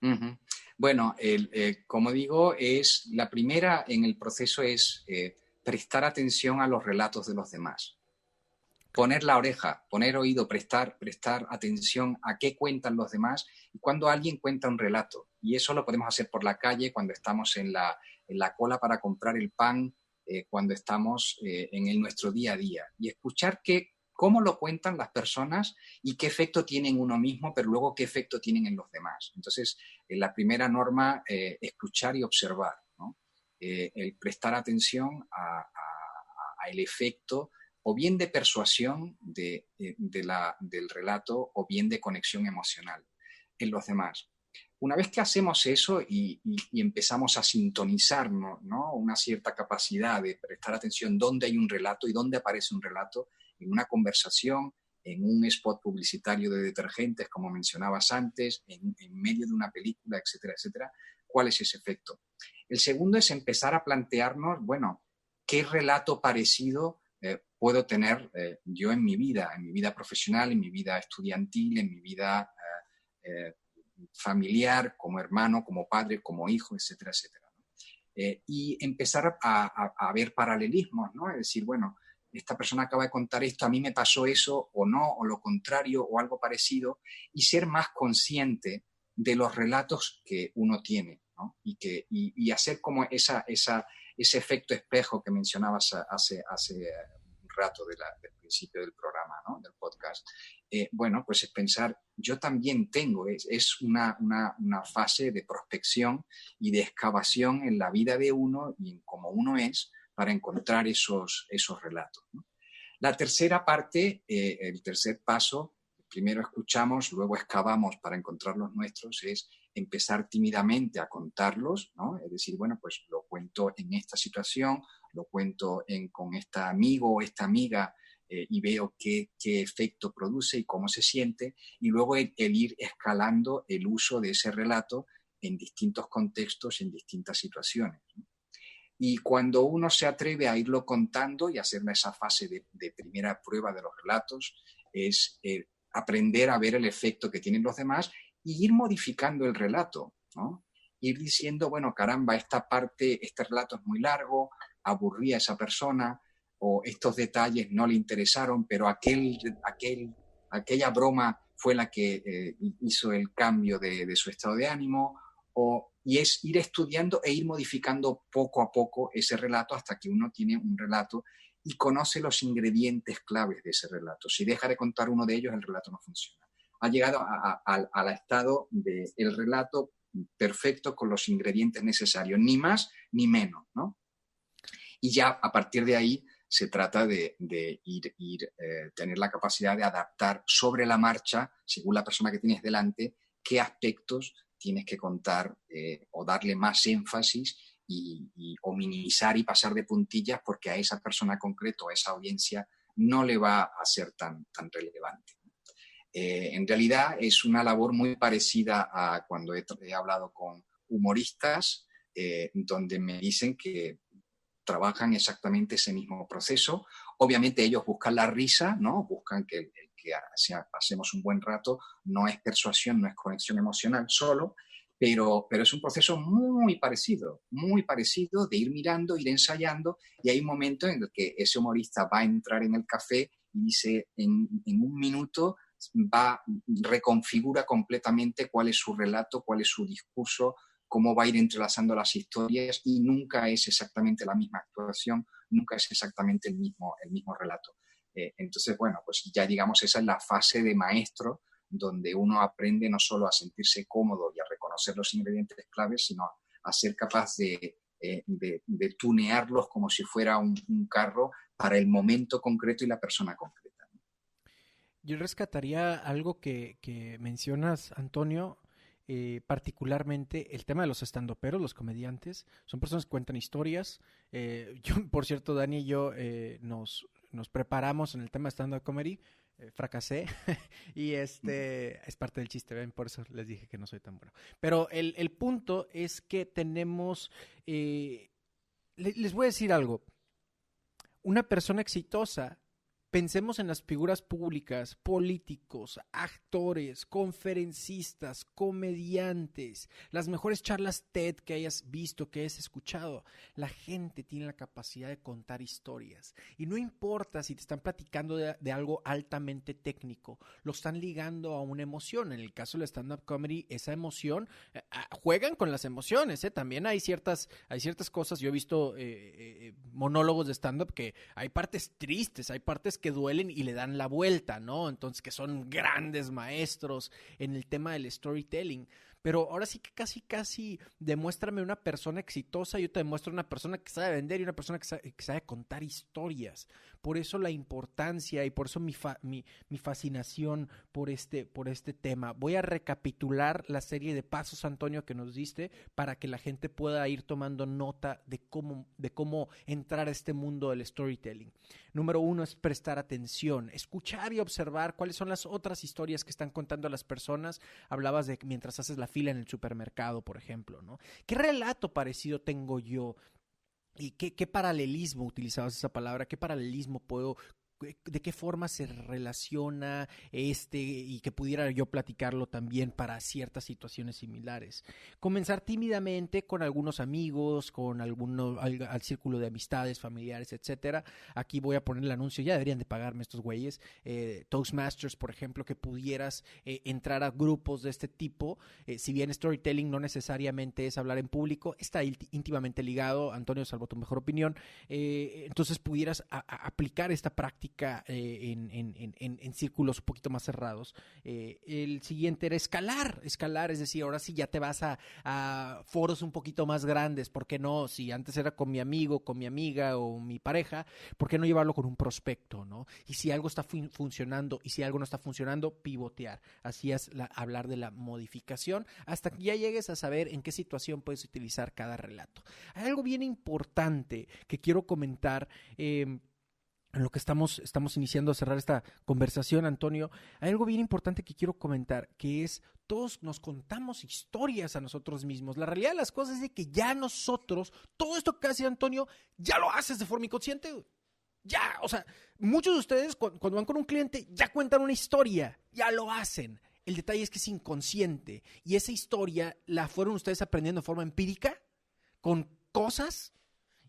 Uh-huh. Bueno, como digo, la primera en el proceso es prestar atención a los relatos de los demás. Poner la oreja, poner oído, prestar atención a qué cuentan los demás y cuando alguien cuenta un relato. Y eso lo podemos hacer por la calle, cuando estamos en la cola para comprar el pan, cuando estamos en nuestro día a día. Y escuchar cómo lo cuentan las personas y qué efecto tiene en uno mismo, pero luego qué efecto tienen en los demás. Entonces, la primera norma, escuchar y observar, ¿no? El prestar atención al efecto o bien de persuasión del relato o bien de conexión emocional en los demás. Una vez que hacemos eso y empezamos a sintonizarnos, ¿no? Una cierta capacidad de prestar atención dónde hay un relato y dónde aparece un relato, en una conversación, en un spot publicitario de detergentes, como mencionabas antes, en medio de una película, etcétera, etcétera, ¿cuál es ese efecto? El segundo es empezar a plantearnos, bueno, ¿qué relato parecido puedo tener yo en mi vida profesional, en mi vida estudiantil, en mi vida familiar, como hermano, como padre, como hijo, etcétera, etcétera, ¿no? Y empezar a ver paralelismos, ¿no? Es decir, bueno, esta persona acaba de contar esto, a mí me pasó eso o no, o lo contrario, o algo parecido, y ser más consciente de los relatos que uno tiene, ¿no? Y hacer como ese efecto espejo que mencionabas hace un rato del principio del programa, ¿no? Del podcast. Bueno, pues es pensar, yo también tengo, es una fase de prospección y de excavación en la vida de uno y en cómo uno es, para encontrar esos relatos, ¿no? La tercera parte, el tercer paso, primero escuchamos, luego excavamos para encontrar los nuestros, es empezar tímidamente a contarlos, ¿no? Es decir, bueno, pues lo cuento en esta situación, lo cuento con este amigo o esta amiga y veo qué efecto produce y cómo se siente, y luego el ir escalando el uso de ese relato en distintos contextos, en distintas situaciones, ¿no? Y cuando uno se atreve a irlo contando y hacer esa fase de primera prueba de los relatos, es aprender a ver el efecto que tienen los demás y ir modificando el relato, ¿no? Ir diciendo, bueno, caramba, esta parte, este relato es muy largo, aburrí a esa persona, o estos detalles no le interesaron, pero aquella broma fue la que hizo el cambio de su estado de ánimo, y es ir estudiando e ir modificando poco a poco ese relato hasta que uno tiene un relato y conoce los ingredientes claves de ese relato. Si deja de contar uno de ellos, el relato no funciona. Ha llegado al estado del relato perfecto con los ingredientes necesarios, ni más ni menos, ¿no? Y ya a partir de ahí se trata de tener la capacidad de adaptar sobre la marcha, según la persona que tienes delante, qué aspectos tienes que contar o darle más énfasis o minimizar y pasar de puntillas porque a esa persona concreto, a esa audiencia, no le va a ser tan relevante. En realidad es una labor muy parecida a cuando he hablado con humoristas, donde me dicen que trabajan exactamente ese mismo proceso, Obviamente ellos buscan la risa, ¿no? Buscan que pasemos un buen rato. No es persuasión, no es conexión emocional solo, pero es un proceso muy parecido de ir mirando, ir ensayando, y hay un momento en el que ese humorista va a entrar en el café y dice, en un minuto reconfigura completamente cuál es su relato, cuál es su discurso, cómo va a ir entrelazando las historias, y nunca es exactamente la misma actuación, nunca es exactamente el mismo relato. Entonces, bueno, pues ya digamos, esa es la fase de maestro, donde uno aprende no solo a sentirse cómodo y a reconocer los ingredientes claves, sino a ser capaz de tunearlos como si fuera un carro para el momento concreto y la persona concreta. Yo rescataría algo que mencionas, Antonio, particularmente el tema de los estandoperos, los comediantes. Son personas que cuentan historias. Yo, por cierto, Dani y yo nos preparamos en el tema de stand-up comedy. Fracasé y es parte del chiste, ¿ven? Por eso les dije que no soy tan bueno. Pero el punto es que tenemos... les voy a decir algo. Una persona exitosa, pensemos en las figuras públicas, políticos, actores, conferencistas, comediantes, las mejores charlas TED que hayas visto, que hayas escuchado. La gente tiene la capacidad de contar historias. Y no importa si te están platicando de algo altamente técnico, lo están ligando a una emoción. En el caso del stand-up comedy, esa emoción, juegan con las emociones, ¿eh? También hay ciertas cosas. Yo he visto monólogos de stand-up que hay partes tristes, hay partes que duelen y le dan la vuelta, ¿no? Entonces, que son grandes maestros en el tema del storytelling. Pero ahora sí que casi demuéstrame una persona exitosa, yo te demuestro una persona que sabe vender y una persona que sabe contar historias. Por eso la importancia y por eso mi fascinación por este tema. Voy a recapitular la serie de pasos, Antonio, que nos diste para que la gente pueda ir tomando nota de cómo entrar a este mundo del storytelling. Número 1 es prestar atención, escuchar y observar cuáles son las otras historias que están contando las personas. Hablabas de mientras haces la fila en el supermercado, por ejemplo, ¿no? ¿Qué relato parecido tengo yo? ¿Y qué paralelismo, utilizabas esa palabra, qué paralelismo de qué forma se relaciona y que pudiera yo platicarlo también para ciertas situaciones similares? Comenzar tímidamente con algunos amigos, con al círculo de amistades, familiares, etcétera. Aquí voy a poner el anuncio, ya deberían de pagarme estos güeyes. Toastmasters, por ejemplo, que pudieras entrar a grupos de este tipo. Si bien storytelling no necesariamente es hablar en público, está íntimamente ligado, Antonio, salvo tu mejor opinión. Entonces pudieras aplicar esta práctica en círculos un poquito más cerrados. El siguiente era escalar, es decir, ahora sí ya te vas a foros un poquito más grandes. ¿Por qué no? Si antes era con mi amigo, con mi amiga o mi pareja, ¿por qué no llevarlo con un prospecto, no? Y si algo está funcionando y si algo no está funcionando, pivotear. Así es hablar de la modificación hasta que ya llegues a saber en qué situación puedes utilizar cada relato. Hay algo bien importante que quiero comentar en lo que estamos iniciando a cerrar esta conversación, Antonio. Hay algo bien importante que quiero comentar, que es todos nos contamos historias a nosotros mismos. La realidad de las cosas es de que ya nosotros, todo esto que hace Antonio, ya lo haces de forma inconsciente. Ya, o sea, muchos de ustedes cuando van con un cliente ya cuentan una historia, ya lo hacen. El detalle es que es inconsciente y esa historia la fueron ustedes aprendiendo de forma empírica, con cosas,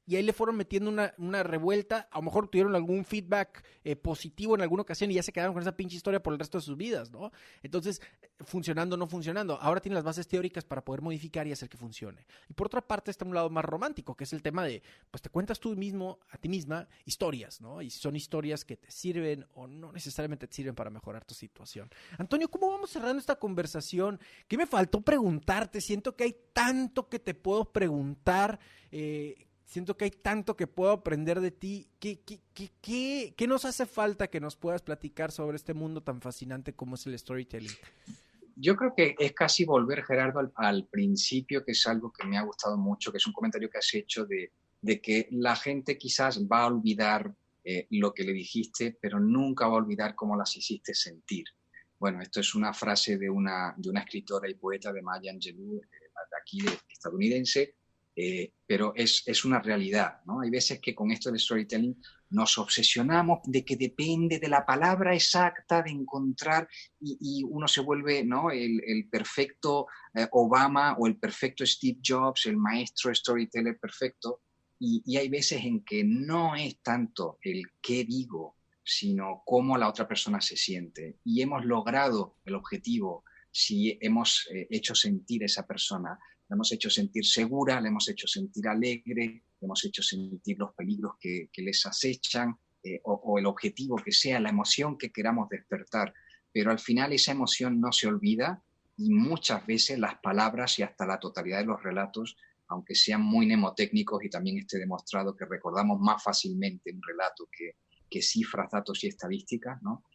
y ahí le fueron metiendo una revuelta. A lo mejor tuvieron algún feedback positivo en alguna ocasión y ya se quedaron con esa pinche historia por el resto de sus vidas, ¿no? Entonces, funcionando o no funcionando. Ahora tienen las bases teóricas para poder modificar y hacer que funcione. Y por otra parte está un lado más romántico, que es el tema de, pues te cuentas tú mismo, a ti misma, historias, ¿no? Y son historias que te sirven o no necesariamente te sirven para mejorar tu situación. Antonio, ¿cómo vamos cerrando esta conversación? ¿Qué me faltó preguntarte? Siento que hay tanto que te puedo preguntar, siento que hay tanto que puedo aprender de ti. ¿Qué nos hace falta que nos puedas platicar sobre este mundo tan fascinante como es el storytelling? Yo creo que es casi volver, Gerardo, al principio, que es algo que me ha gustado mucho, que es un comentario que has hecho de que la gente quizás va a olvidar lo que le dijiste, pero nunca va a olvidar cómo las hiciste sentir. Bueno, esto es una frase de una escritora y poeta de Maya Angelou, de aquí, estadounidense, pero es una realidad, ¿no? Hay veces que con esto del storytelling nos obsesionamos de que depende de la palabra exacta de encontrar y uno se vuelve, ¿no?, el perfecto Obama o el perfecto Steve Jobs, el maestro storyteller perfecto, y hay veces en que no es tanto el qué digo, sino cómo la otra persona se siente. Y hemos logrado el objetivo si hemos hecho sentir a esa persona, la hemos hecho sentir segura, la hemos hecho sentir alegre, le hemos hecho sentir los peligros que les acechan, o el objetivo que sea, la emoción que queramos despertar. Pero al final esa emoción no se olvida y muchas veces las palabras y hasta la totalidad de los relatos, aunque sean muy mnemotécnicos y también esté demostrado que recordamos más fácilmente un relato que cifras, datos y estadísticas, ¿no?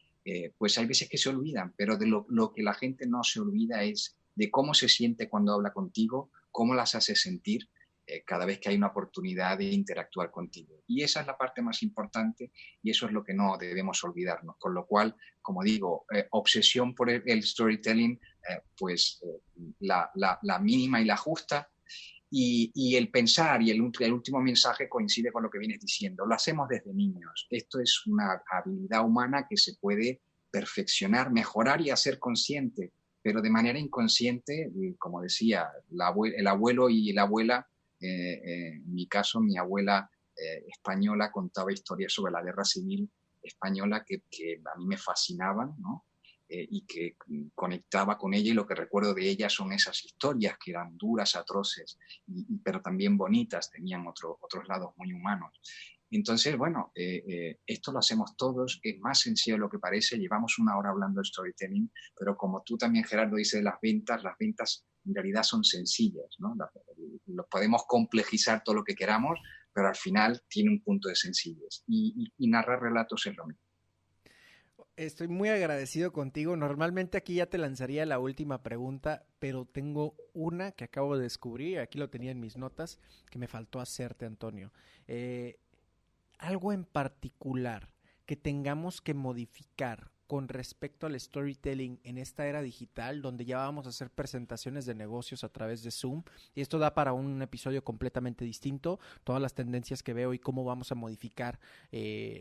Pues hay veces que se olvidan, pero de lo que la gente no se olvida es de cómo se siente cuando habla contigo, cómo las hace sentir cada vez que hay una oportunidad de interactuar contigo. Y esa es la parte más importante y eso es lo que no debemos olvidarnos. Con lo cual, como digo, obsesión por el storytelling, la mínima y la justa. Y el pensar y el último mensaje coincide con lo que vienes diciendo. Lo hacemos desde niños. Esto es una habilidad humana que se puede perfeccionar, mejorar y hacer consciente, pero de manera inconsciente, como decía, el abuelo y la abuela, en mi caso, mi abuela española contaba historias sobre la guerra civil española que a mí me fascinaban, ¿no? Y que conectaba con ella, y lo que recuerdo de ella son esas historias que eran duras, atroces, pero también bonitas, tenían otros lados muy humanos. Entonces, bueno, esto lo hacemos todos, es más sencillo de lo que parece, llevamos una hora hablando de storytelling, pero como tú también, Gerardo, dices de las ventas en realidad son sencillas, ¿no? Lo podemos complejizar todo lo que queramos, pero al final tiene un punto de sencillez, y narrar relatos es lo mismo. Estoy muy agradecido contigo. Normalmente aquí ya te lanzaría la última pregunta, pero tengo una que acabo de descubrir, aquí lo tenía en mis notas, que me faltó hacerte, Antonio. Algo en particular que tengamos que modificar con respecto al storytelling en esta era digital, donde ya vamos a hacer presentaciones de negocios a través de Zoom, y esto da para un episodio completamente distinto, todas las tendencias que veo y cómo vamos a modificar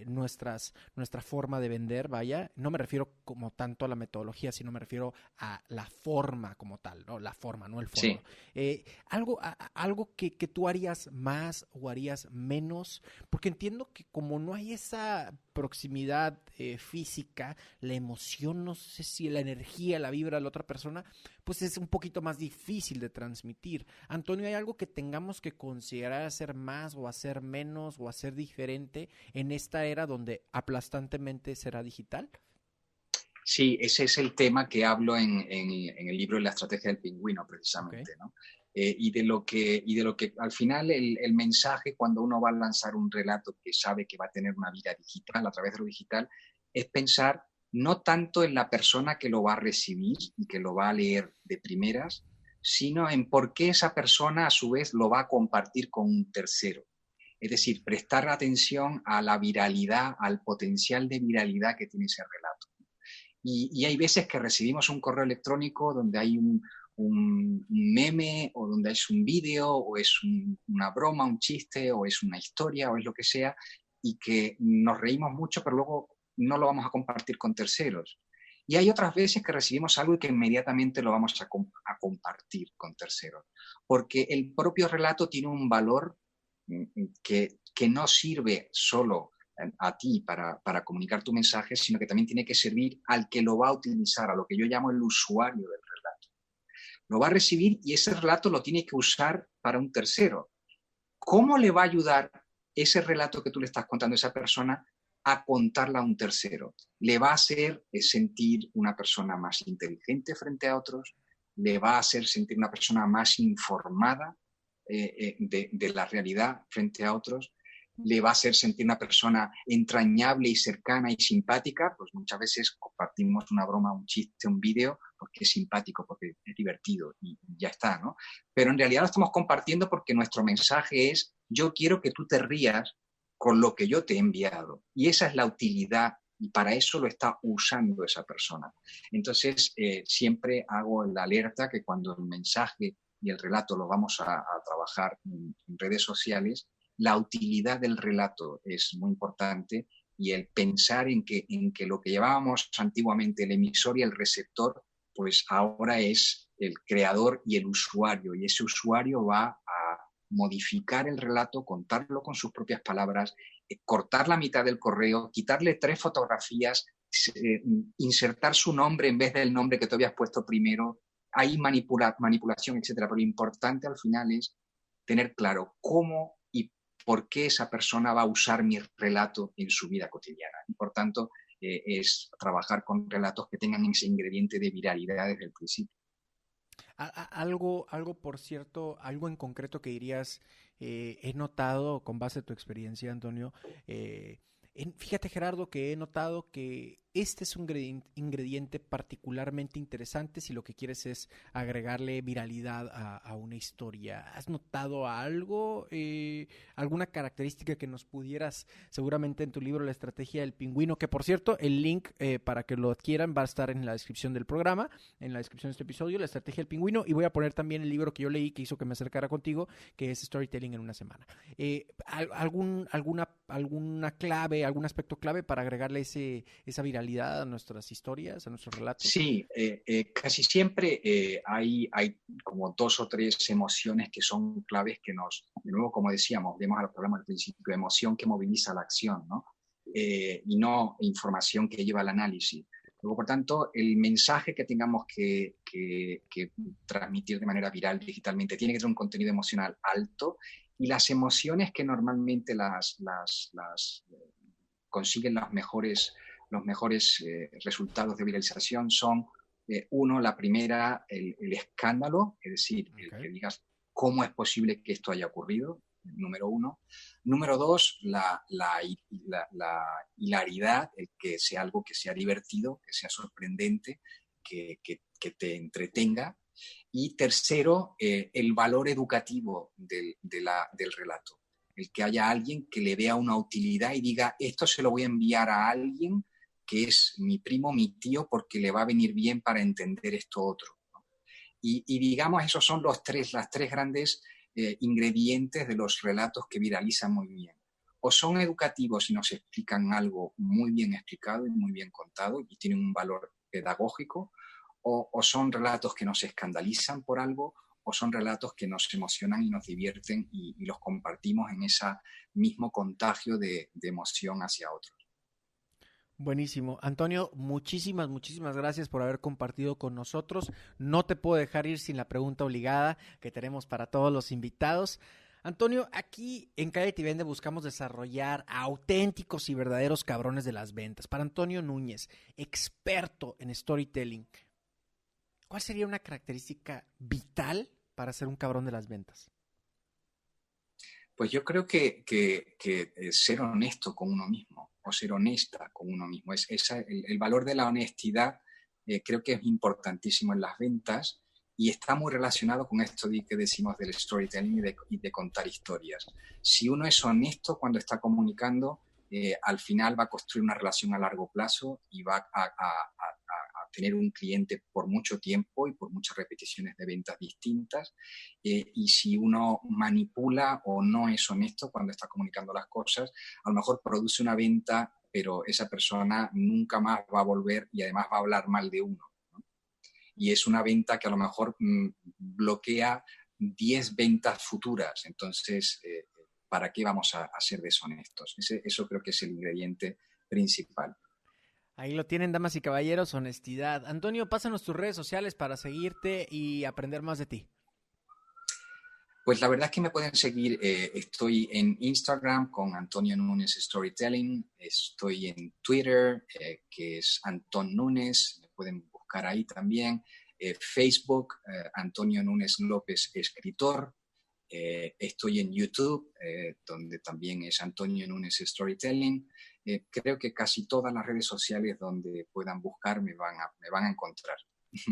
nuestra forma de vender, vaya, no me refiero como tanto a la metodología, sino me refiero a la forma como tal, ¿no? La forma, no el fondo. Sí. Algo que tú harías más o harías menos, porque entiendo que como no hay esa proximidad física, la emoción, no sé si la energía, la vibra de la otra persona, pues es un poquito más difícil de transmitir. Antonio, ¿hay algo que tengamos que considerar hacer más o hacer menos o hacer diferente en esta era donde aplastantemente será digital? Sí, ese es el tema que hablo en el libro La estrategia del pingüino, precisamente, okay, ¿no? Y de lo que al final el mensaje cuando uno va a lanzar un relato que sabe que va a tener una vida digital a través de lo digital, es pensar no tanto en la persona que lo va a recibir y que lo va a leer de primeras, sino en por qué esa persona a su vez lo va a compartir con un tercero. Es decir, prestar atención a la viralidad, al potencial de viralidad que tiene ese relato. Y hay veces que recibimos un correo electrónico donde hay un meme, o donde es un vídeo, o es una broma, un chiste, o es una historia, o es lo que sea, y que nos reímos mucho, pero luego no lo vamos a compartir con terceros. Y hay otras veces que recibimos algo y que inmediatamente lo vamos a compartir con terceros, porque el propio relato tiene un valor que no sirve solo a ti para comunicar tu mensaje, sino que también tiene que servir al que lo va a utilizar, a lo que yo llamo el usuario del relato. Lo va a recibir y ese relato lo tiene que usar para un tercero. ¿Cómo le va a ayudar ese relato que tú le estás contando a esa persona a contarla a un tercero? Le va a hacer sentir una persona más inteligente frente a otros, le va a hacer sentir una persona más informada de la realidad frente a otros, le va a hacer sentir una persona entrañable y cercana y simpática, pues muchas veces compartimos una broma, un chiste, un vídeo, porque es simpático, porque es divertido y ya está, ¿no? Pero en realidad lo estamos compartiendo porque nuestro mensaje es: yo quiero que tú te rías con lo que yo te he enviado. Y esa es la utilidad, y para eso lo está usando esa persona. Entonces, siempre hago la alerta que cuando el mensaje y el relato lo vamos a trabajar en redes sociales, la utilidad del relato es muy importante y el pensar en que lo que llevábamos antiguamente, el emisor y el receptor, pues ahora es el creador y el usuario, y ese usuario va a modificar el relato, contarlo con sus propias palabras, cortar la mitad del correo, quitarle 3 fotografías, insertar su nombre en vez del nombre que tú habías puesto primero. Hay manipulación, etcétera, pero lo importante al final es tener claro cómo y por qué esa persona va a usar mi relato en su vida cotidiana. Y por tanto, es trabajar con relatos que tengan ese ingrediente de viralidad desde el principio. Algo, por cierto, algo en concreto que dirías, he notado con base a tu experiencia, Antonio, fíjate, Gerardo, que he notado que este es un ingrediente particularmente interesante si lo que quieres es agregarle viralidad a una historia. ¿Has notado algo, alguna característica que nos pudieras, seguramente en tu libro La Estrategia del Pingüino, que por cierto, el link para que lo adquieran va a estar en la descripción del programa, en la descripción de este episodio, La Estrategia del Pingüino, y voy a poner también el libro que yo leí que hizo que me acercara contigo, que es Storytelling en una semana. ¿Alguna clave, algún aspecto clave para agregarle esa viralidad a nuestras historias, a nuestros relatos? Sí, casi siempre hay como 2 o 3 emociones que son claves que de nuevo, como decíamos, vemos a lo que hablamos al principio, emoción que moviliza la acción, ¿no? Y no información que lleva al análisis. Luego, por tanto, el mensaje que tengamos que transmitir de manera viral digitalmente tiene que tener un contenido emocional alto, y las emociones que normalmente las consiguen los mejores resultados de viralización son, uno, la primera, el escándalo, es decir, el que digas cómo es posible que esto haya ocurrido, número 1. Número 2, la hilaridad, el que sea algo que sea divertido, que sea sorprendente, que te entretenga. Y tercero, el valor educativo del relato. El que haya alguien que le vea una utilidad y diga, esto se lo voy a enviar a alguien que es mi primo, mi tío, porque le va a venir bien para entender esto otro, ¿no? Y digamos, esos son las tres grandes ingredientes de los relatos que viralizan muy bien. O son educativos y nos explican algo muy bien explicado y muy bien contado y tienen un valor pedagógico, o son relatos que nos escandalizan por algo, o son relatos que nos emocionan y nos divierten y los compartimos en ese mismo contagio de emoción hacia otros. Buenísimo. Antonio, muchísimas gracias por haber compartido con nosotros. No te puedo dejar ir sin la pregunta obligada que tenemos para todos los invitados. Antonio, aquí en Cállate y Vende buscamos desarrollar auténticos y verdaderos cabrones de las ventas. Para Antonio Núñez, experto en storytelling, ¿cuál sería una característica vital para ser un cabrón de las ventas? Pues yo creo que ser honesto con uno mismo, o ser honesta con uno mismo. El valor de la honestidad creo que es importantísimo en las ventas y está muy relacionado con esto que decimos del storytelling y de contar historias. Si uno es honesto cuando está comunicando, al final va a construir una relación a largo plazo y va a tener un cliente por mucho tiempo y por muchas repeticiones de ventas distintas. Y si uno manipula o no es honesto cuando está comunicando las cosas, a lo mejor produce una venta, pero esa persona nunca más va a volver y además va a hablar mal de uno, ¿no? Y es una venta que a lo mejor bloquea 10 ventas futuras. Entonces, ¿para qué vamos a ser deshonestos? Eso creo que es el ingrediente principal. Ahí lo tienen, damas y caballeros, honestidad. Antonio, pásanos tus redes sociales para seguirte y aprender más de ti. Pues la verdad es que me pueden seguir, estoy en Instagram con Antonio Núñez Storytelling, estoy en Twitter, que es Anton Núñez, me pueden buscar ahí también, Facebook, Antonio Núñez López Escritor, estoy en YouTube, donde también es Antonio Núñez Storytelling. Creo que casi todas las redes sociales donde puedan buscar me van a encontrar.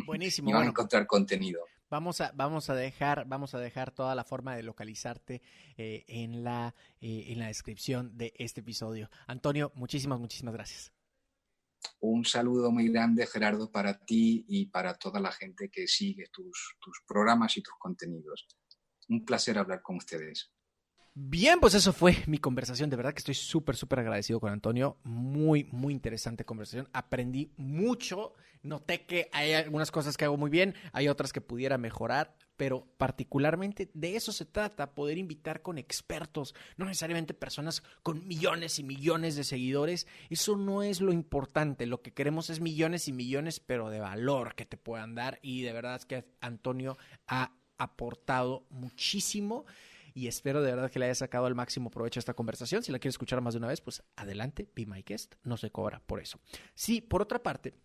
Buenísimo. Y van a encontrar contenido. Vamos a dejar toda la forma de localizarte en la descripción de este episodio. Antonio, muchísimas gracias. Un saludo muy grande, Gerardo, para ti y para toda la gente que sigue tus programas y tus contenidos. Un placer hablar con ustedes. Bien, pues eso fue mi conversación. De verdad que estoy súper agradecido con Antonio. Muy interesante conversación. Aprendí mucho. Noté que hay algunas cosas que hago muy bien, hay otras que pudiera mejorar, pero particularmente de eso se trata, poder invitar con expertos, no necesariamente personas con millones y millones de seguidores. Eso no es lo importante. Lo que queremos es millones y millones, pero de valor que te puedan dar. Y de verdad es que Antonio ha aportado muchísimo. Y espero de verdad que le haya sacado el máximo provecho a esta conversación. Si la quieres escuchar más de una vez, pues adelante, be my guest, no se cobra por eso. Sí, por otra parte,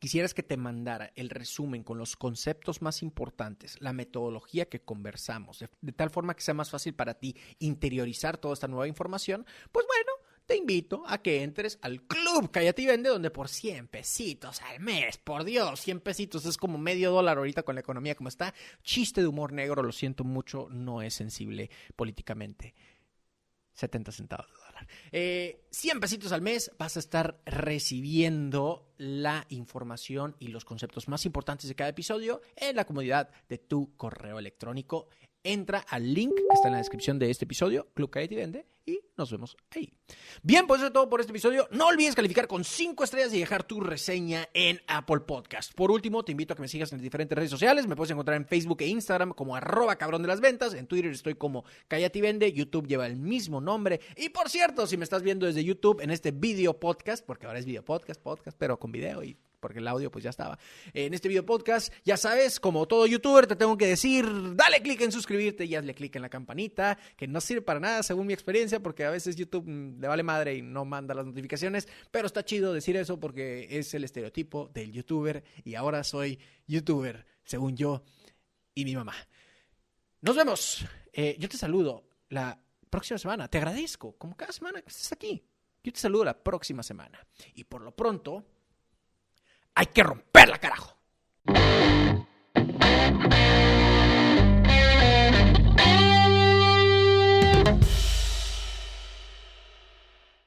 quisieras que te mandara el resumen con los conceptos más importantes, la metodología que conversamos, de tal forma que sea más fácil para ti interiorizar toda esta nueva información, pues bueno, te invito a que entres al Club Cállate y Vende, donde por 100 pesitos al mes, por Dios, 100 pesitos es como $0.50 ahorita con la economía como está. Chiste de humor negro, lo siento mucho, no es sensible políticamente. 70 centavos de dólar. 100 pesitos al mes vas a estar recibiendo la información y los conceptos más importantes de cada episodio en la comodidad de tu correo electrónico. Entra al link que está en la descripción de este episodio, Club Cállate y Vende, y nos vemos ahí. Bien, pues eso es todo por este episodio. No olvides calificar con 5 estrellas y dejar tu reseña en Apple Podcast. Por último, te invito a que me sigas en las diferentes redes sociales. Me puedes encontrar en Facebook e Instagram como @cabrondelasventas. En Twitter estoy como Cállate y Vende. YouTube lleva el mismo nombre. Y por cierto, si me estás viendo desde YouTube en este video podcast, porque ahora es video podcast, pero con video y porque el audio pues ya estaba. En este video podcast, ya sabes, como todo youtuber, te tengo que decir, dale click en suscribirte y hazle click en la campanita, que no sirve para nada según mi experiencia, porque a veces YouTube le vale madre y no manda las notificaciones, pero está chido decir eso porque es el estereotipo del youtuber y ahora soy youtuber, según yo y mi mamá. Nos vemos. Yo te saludo la próxima semana. Te agradezco, como cada semana que estés aquí. Yo te saludo la próxima semana. Y por lo pronto, hay que romperla, carajo.